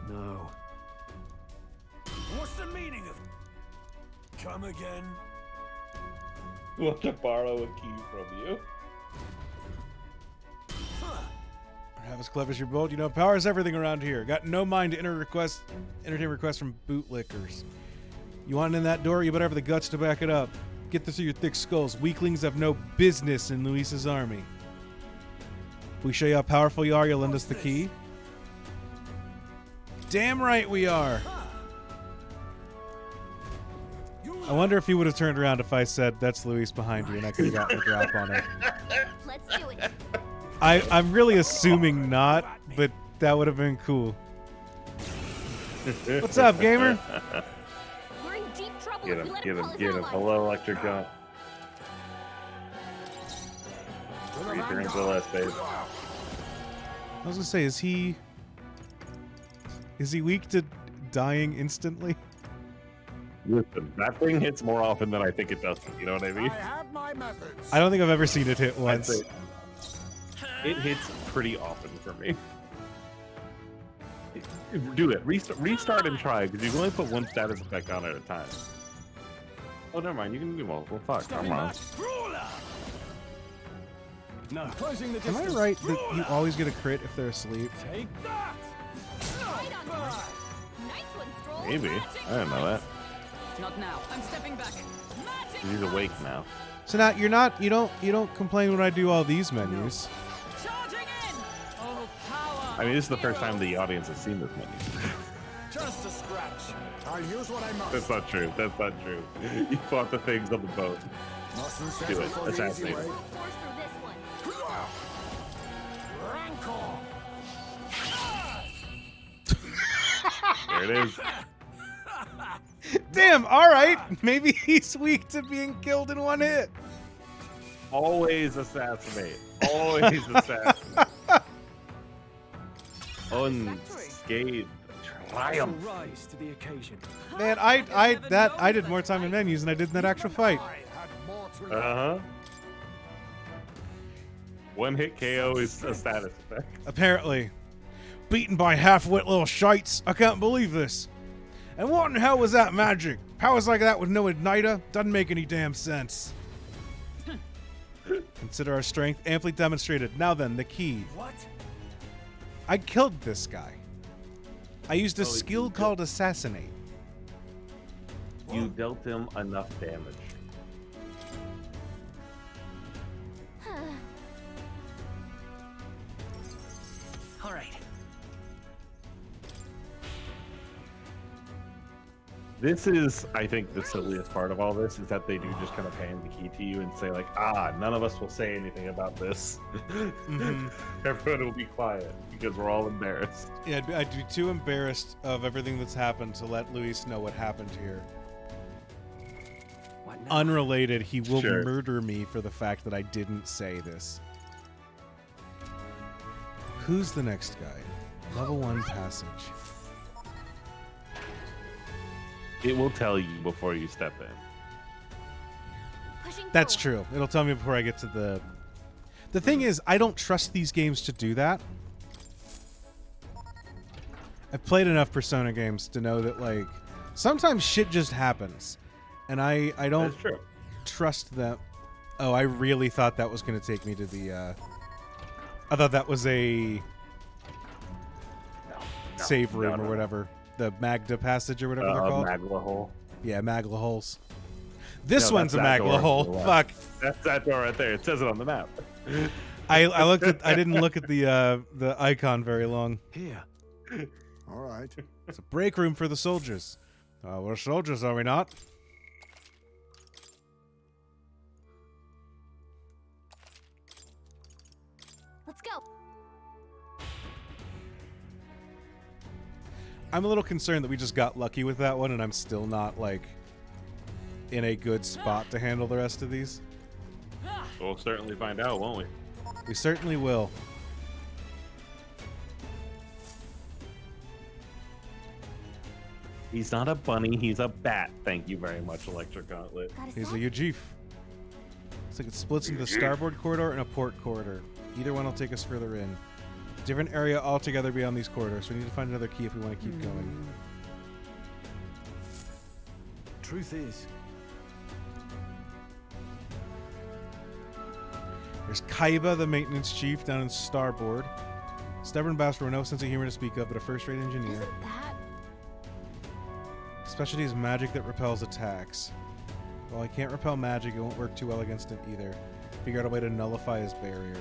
No. What's the meaning of... Come again? Want to borrow a key from you? Have as clever as you're bold. You know, power is everything around here. Got no mind to entertain requests from bootlickers. You want in that door, you better have the guts to back it up. Get this through your thick skulls. Weaklings have no business in Luis's army. If we show you how powerful you are, you'll lend us the key. Damn right we are. I wonder if he would have turned around if I said, "That's Luis behind you," and I could have gotten a drop on it. Let's do it. I'm really assuming not, but that would have been cool. What's up, gamer? We're in deep trouble Get if we him, let get him him, call us get him. allies. Hello, electric gun. Three turns or less, babe. I was gonna say, is he weak to dying instantly? Listen, that thing hits more often than I think it does. You know what I mean? I have my methods. I don't think I've ever seen it hit I'd once. say it hits pretty often for me. Do it. Restart and try, because you can only put one status effect on at a time. Oh, never mind. You can do multiple. Fuck, I'm wrong. No. Closing the Am distance. I right that you always get a crit if they're asleep? Take that. Right on time. Nice one, Stroll. Maybe. I didn't know that. Not now. I'm stepping back. Magic. He's awake now. So now you don't complain when I do all these menus. Charging in. Oh, power. I mean, this is the first time the audience has seen this menu. Just a scratch. I'll use what I must. That's not true. That's not true. You fought the things on the boat. Mustn't Do settle it. for the easy Assassinate way. him. Force through this one. Rancor. There it is. Damn. All right. Maybe he's weak to being killed in one hit. Always assassinate. Always assassinate. Unscathed triumph. Rise to the occasion. Man, I did more time in menus than I did in that actual fight. I had more to learn. Uh-huh. One hit KO is a status effect. Apparently. Beaten by half-wit little shites. I can't believe this. And what in hell was that magic? Powers like that with no igniter? Doesn't make any damn sense. Consider our strength amply demonstrated. Now then, the key. What? I killed this guy. I used a Oh, skill you called Assassinate. You dealt him enough damage. All right. This is, I think, the silliest part of all this is that they do just kind of hand the key to you and say like, none of us will say anything about this. Mhm. Everyone will be quiet because we're all embarrassed. Yeah, I'd be too embarrassed of everything that's happened to let Luis know what happened here. What now? Unrelated, he will Sure. murder me for the fact that I didn't say this. Who's the next guy? Level 1 passage. It will tell you before you step in. Pushing That's forward. true. It'll tell me before I get to the... The thing is, I don't trust these games to do that. I've played enough Persona games to know that, like, sometimes shit just happens. And I don't That's true. trust them. Oh, I really thought that was going to take me to the, I thought that was a save room or whatever. The Magda passage or whatever they're called. Magla hole. Yeah, Magla holes. This No, one's a that's that Magla door hole. to the Fuck. left. That's that door right there. It says it on the map. I looked at. I didn't look at the icon very long. Here. All right. It's a break room for the soldiers. We're soldiers, are we not? Let's go. I'm a little concerned that we just got lucky with that one, and I'm still not like in a good spot to handle the rest of these. We'll certainly find out, won't we? We certainly will. He's not a bunny, he's a bat. Thank you very much, Electric Gauntlet. He's a Ujif. It's like it splits into the starboard corridor and a port corridor. Either one will take us further in. Different area altogether beyond these corridors. So we need to find another key if we want to keep going. Truth is, there's Kaiba, the maintenance chief, down in starboard. Stubborn bastard with no sense of humor to speak of, but a first-rate engineer. Isn't that? Specialty is magic that repels attacks. While I can't repel magic, it won't work too well against it either. Figure out a way to nullify his barrier.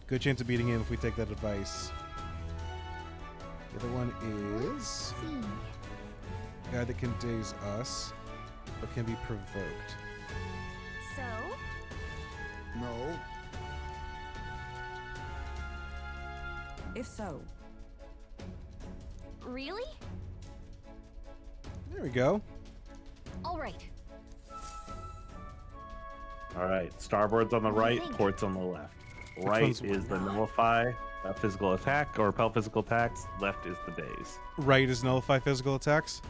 Good chance of beating him if we take that advice. The other one is a guy that can daze us, but can be provoked. So? No. If so, Really? There we go. All right. All right, starboard's on the right, think? port's on the left. Which Right one's is the nullify physical attack or repel physical attacks. Left is the daze. Right is nullify physical attacks.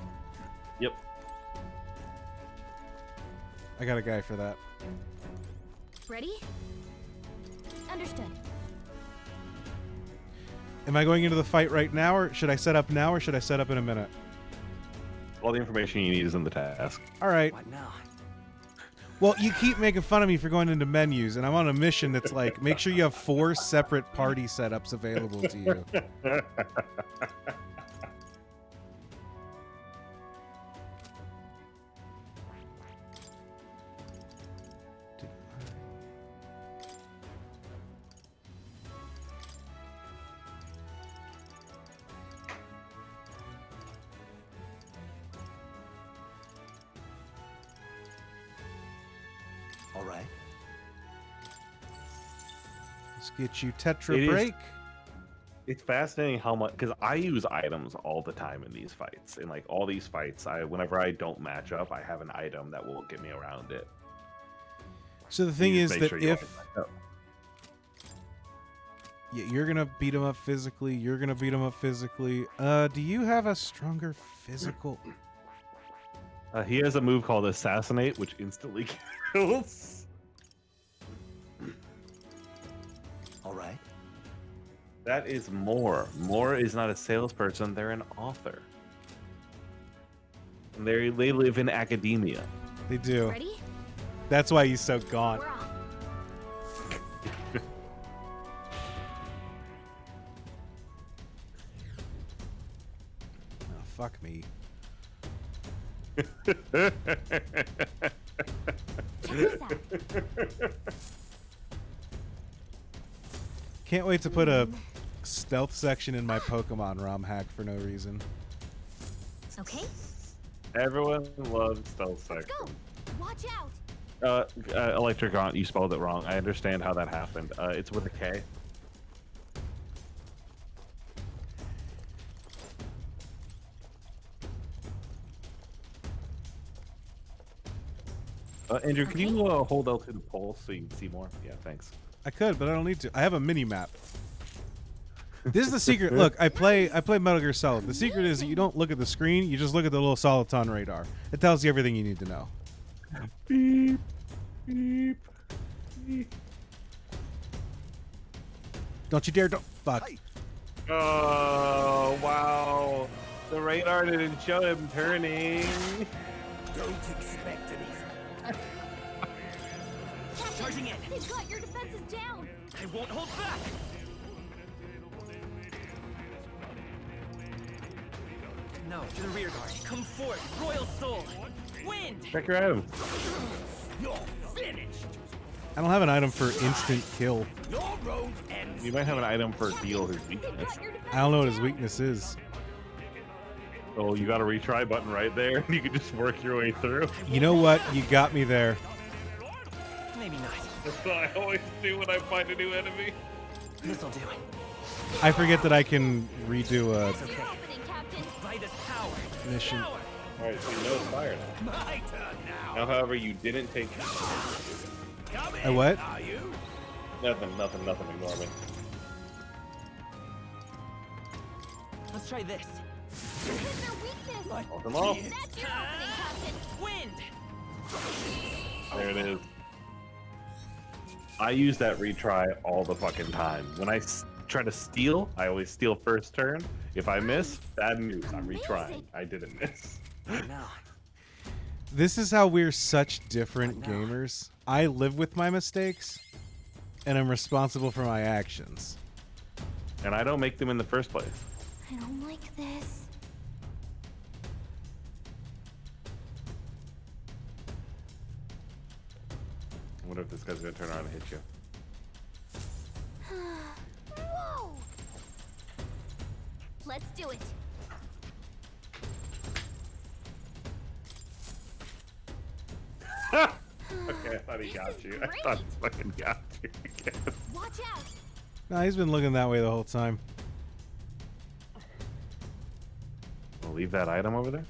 Yep. I got a guy for that. Ready? Understood. Am I going into the fight right now, or should I set up now, or should I set up in a minute? All the information you need is in the task. All right. What now? Well, you keep making fun of me for going into menus, and I'm on a mission that's like, make sure you have 4 separate party setups available to you. all right. Let's get you Tetra It is- Break. It's fascinating how much, because I use items all the time in these fights. In like all these fights, whenever I don't match up, I have an item that will get me around it. So the thing You is just make that sure you if always match up. yeah, you're gonna beat him up physically, you're gonna beat him up physically. Do you have a stronger physical? He has a move called Assassinate, which instantly kills. All right. That is Moore. Moore is not a salesperson; they're an author. And they live in academia. They do. Ready? That's why he's so gaunt. We're off. Oh, fuck me. Check this out. Can't wait to put a stealth section in my Pokemon ROM hack for no reason. Okay, Everyone loves stealth let's section. go. Watch out. Electric Gaunt, you spelled it wrong. I understand how that happened. It's with a K. Andrew, can you hold L to the pole so you can see more? Yeah, thanks. I could, but I don't need to. I have a mini map. This is the secret. Look, I play Metal Gear Solid. The secret is that you don't look at the screen, you just look at the little Soliton radar. It tells you everything you need to know. Beep, beep, beep. Don't you dare don't fuck. Oh, wow. The radar didn't show him turning. Don't expect anything. Charging in. They've got your defenses down. I won't hold back. No, to the rear guard. Come forth, Royal Soul. Wind. Check your item. You're finished. I don't have an item for instant kill. Your road ends. You might have an item for heal his weakness. Got your defenses I don't know what his down. weakness is. Oh, you got a retry button right there, and you can just work your way through. You know what? You got me there. Maybe not. That's what I always do when I find a new enemy. This'll do. I forget that I can redo a What's your opening, Captain? By this power. mission. Power. All right, so you know it's fire now. My turn now. Now, however, you didn't take Come in, A what? are you? nothing. Ignore me. Let's try this. Hit their weakness. Hold them off. That's your opening, Captain. Wind. There it is. I use that retry all the fucking time. When I try to steal, I always steal first turn. If I miss, bad news. I'm retrying. I didn't miss. Now. This is how we're such different gamers. I live with my mistakes, and I'm responsible for my actions. And I don't make them in the first place. I don't like this. I wonder if this guy's gonna turn around and hit you. Whoa! Let's do it. Okay, I thought he got you. I thought he fucking got you again. Watch out! Nah, he's been looking that way the whole time. We'll leave that item over there.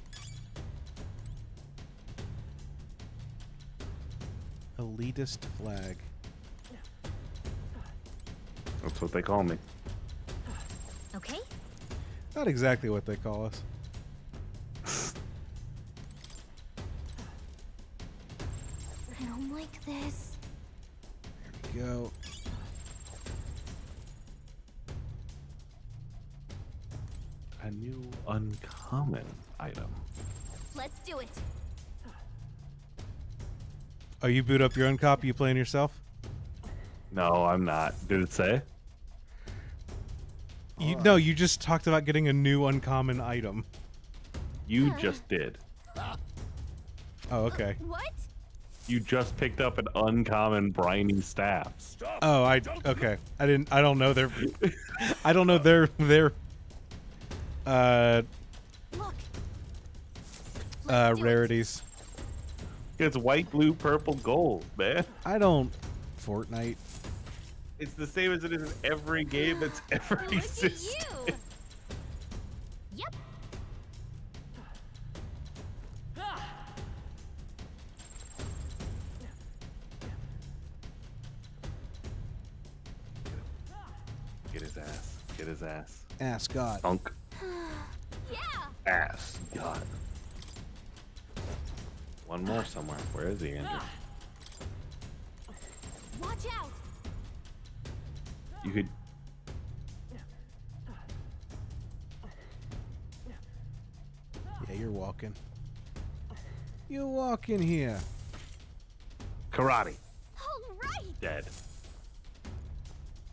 Elitist flag. That's what they call me. Okay. Not exactly what they call us. I don't like this. There we go. A new uncommon item. Let's do it. Oh, you boot up your own copy, you playing yourself? No, I'm not. Did it say? No, you just talked about getting a new uncommon item. You just did. Oh, okay. What? You just picked up an uncommon briny staff. Oh, okay. I don't know their I don't know their Look. rarities. It's white, blue, purple, gold, man. I don't Fortnite. It's the same as it is in every game that's ever Look at existed. you. Yep. Get his ass. Get his ass. Ass God. Punk. Yeah. Ass. God. One more somewhere. Where is he, Andrew? Watch out. You could. Yeah, you're walking. You walk in here. Karate. All right. Dead.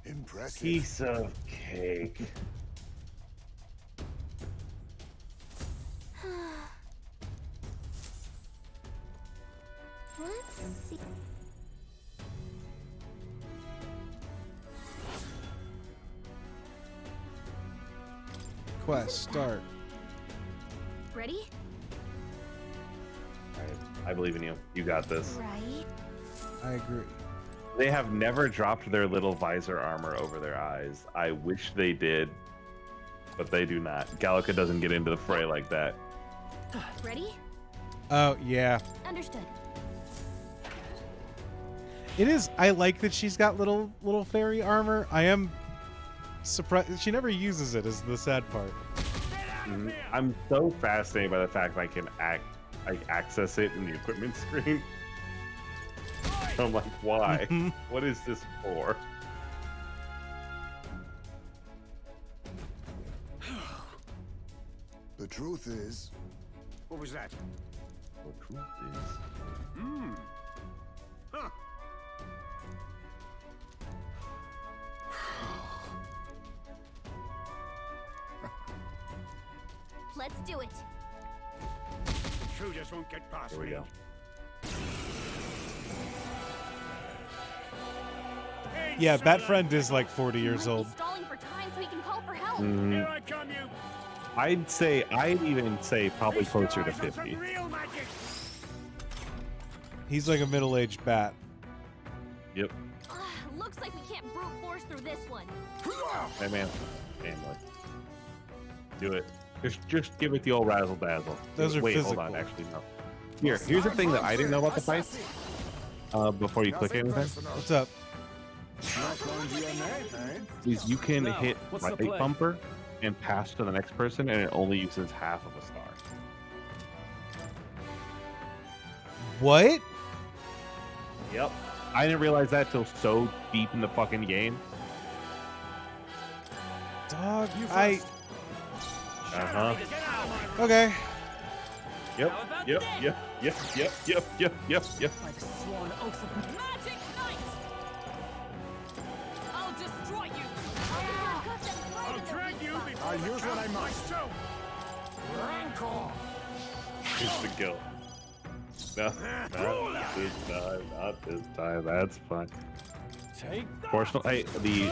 Impressive. Piece of cake. Let's see. Quest start. Ready? Alright, I believe in you. You got this. Right. I agree. They have never dropped their little visor armor over their eyes. I wish they did, but they do not. Gallica doesn't get into the fray like that. Ready? Oh, yeah. Understood. It is. I like that she's got little fairy armor. I am surprised she never uses it. Is the sad part. I'm so fascinated by the fact that I can access it in the equipment screen. I'm like, why? What is this for? The truth is, What was that? The truth is, Huh. Let's do it. Intruders won't get past here we me. go. Yeah, Bat Friend is like 40 years He might old. be stalling for time so he can call for help. Here I come, you. I'd even say probably closer to 50. Real magic. He's like a middle-aged bat. Yep. Looks like we can't brute force through this one. Hey man, family. Do it. Just give it the old razzle dazzle. Those are Wait, physical. hold on. Actually, no. Here's the thing that I didn't know about the fights. Before you click anything, What's up? not going to your name, eh? is you can Now, hit what's the right play? bumper and pass to the next person, and it only uses half of a star. What? Yep. I didn't realize that till so deep in the fucking game. Dog, Uh-huh. Okay. Yep. How about Yep. this? Yep. By the sworn oath of Magic Knight! I'll destroy you! I'll drag you I'll use what I must. Rancor. It's the kill. No, not this time. Not this time. That's fine. Proportional. Hey, the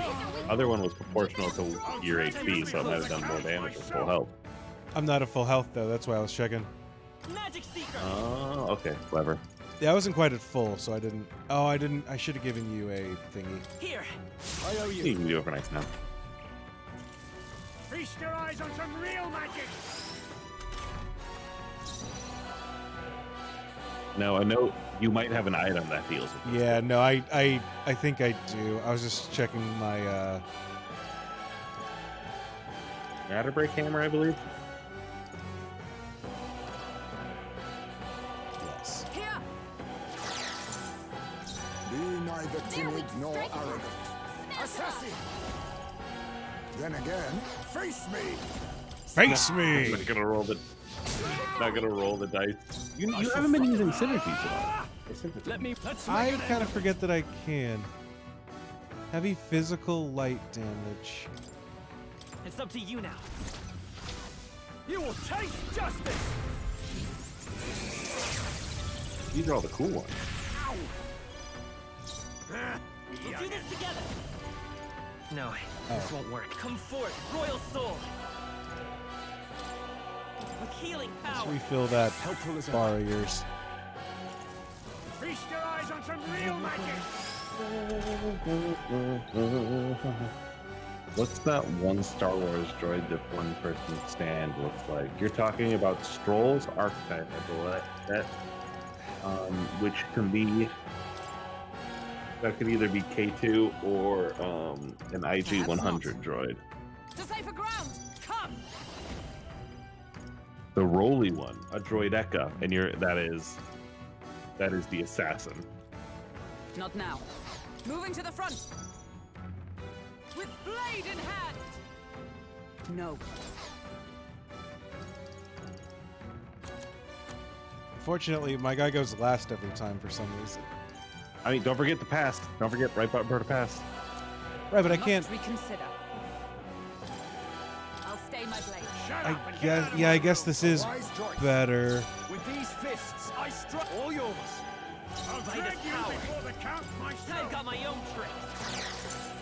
other one was proportional to your HP, so it might have done more damage with full health. I'm not at full health though. That's why I was checking. Magic Seeker. Oh, okay, clever. Yeah, I wasn't quite at full, so I didn't. Oh, I didn't. I should have given you a thingy. Here. I owe You you. can do overnight now. Feast your eyes on some real magic. No, I know you might have an item that deals with this. Yeah, no, I think I do. I was just checking my. Matter break hammer, I believe. Yes. Here! Be neither timid nor arrogant. Assassin. Then again, face me. Face me. Not gonna roll the. Not gonna roll the dice. You haven't been using synergies at all. Let's I kind of forget that I can. Heavy physical light damage. It's up to you now. You will taste justice. These are all the cool ones. We'll do this together. No, this won't work. Come forth, Royal Soul. With healing Let's power. refill that Helpful as bar of yours. Feast your eyes on some real magic. What's that one Star Wars droid that one person stand looks like? You're talking about Stroll's archetype, I believe. That, which can be, that could either be K2 or an IG-100 droid. To safer ground! Come! The Roly one, a droideka, and that is the assassin. Not now. Moving to the front! With blade in hand! No. Fortunately, my guy goes last every time for some reason. I mean, don't forget the past. Don't forget right button to pass. Right, but I Must can't. reconsider. I'll stay my blade. I guess this is Wise choice. better. With these fists, I strike all yours. I'll By drag this you power. before the count I've myself. got my own tricks.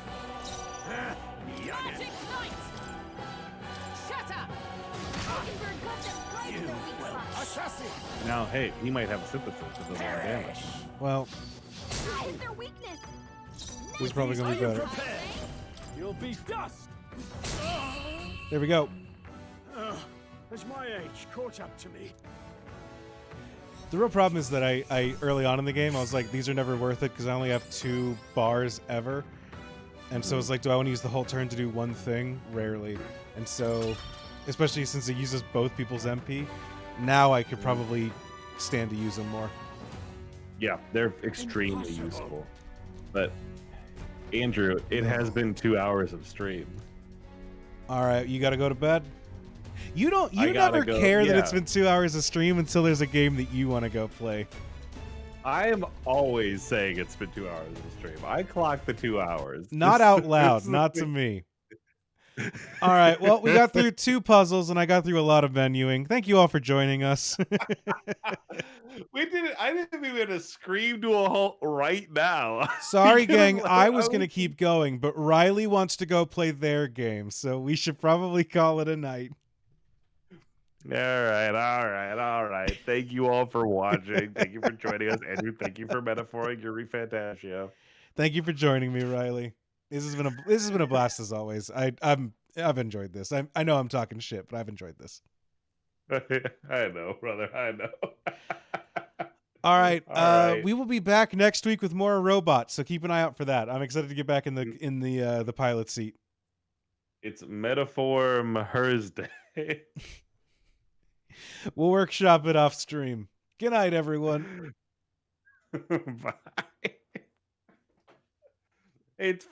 Magic Knight! Shatter! Assassin. Now, hey, he might have a synthesis that does more damage. Well, That is their weakness! this is probably gonna be better. Prepared. You'll be dust. There we go. Has my age caught up to me? The real problem is that I early on in the game, I was like, these are never worth it because I only have 2 bars ever. And so it's like, do I want to use the whole turn to do one thing? Rarely. And so, especially since it uses both people's MP, now I could probably stand to use them more. Yeah, they're extremely useful. But, Andrew, it has been 2 hours of stream. All right, you got to go to bed. You I gotta never go, care that yeah. it's been 2 hours of stream until there's a game that you want to go play. I am always saying it's been 2 hours of stream. I clocked the 2 hours. Not out loud, not to me. All right, well, we got through 2 puzzles, and I got through a lot of menuing. Thank you all for joining us. We did it. I didn't even want to scream to a halt right now. Sorry, Because, gang, like, I was going to keep going, but Riley wants to go play their game, so we should probably call it a night. All right. Thank you all for watching. Thank you for joining us, Andrew. Thank you for metaphoring your ReFantazio. Thank you for joining me, Riley. This has been a blast as always. I've enjoyed this. I know I'm talking shit, but I've enjoyed this. I know, brother. I know. All right. All right. We will be back next week with more robots, so keep an eye out for that. I'm excited to get back in the pilot seat. It's metaphor Thursday. We'll workshop it off stream. Good night, everyone. Bye. It's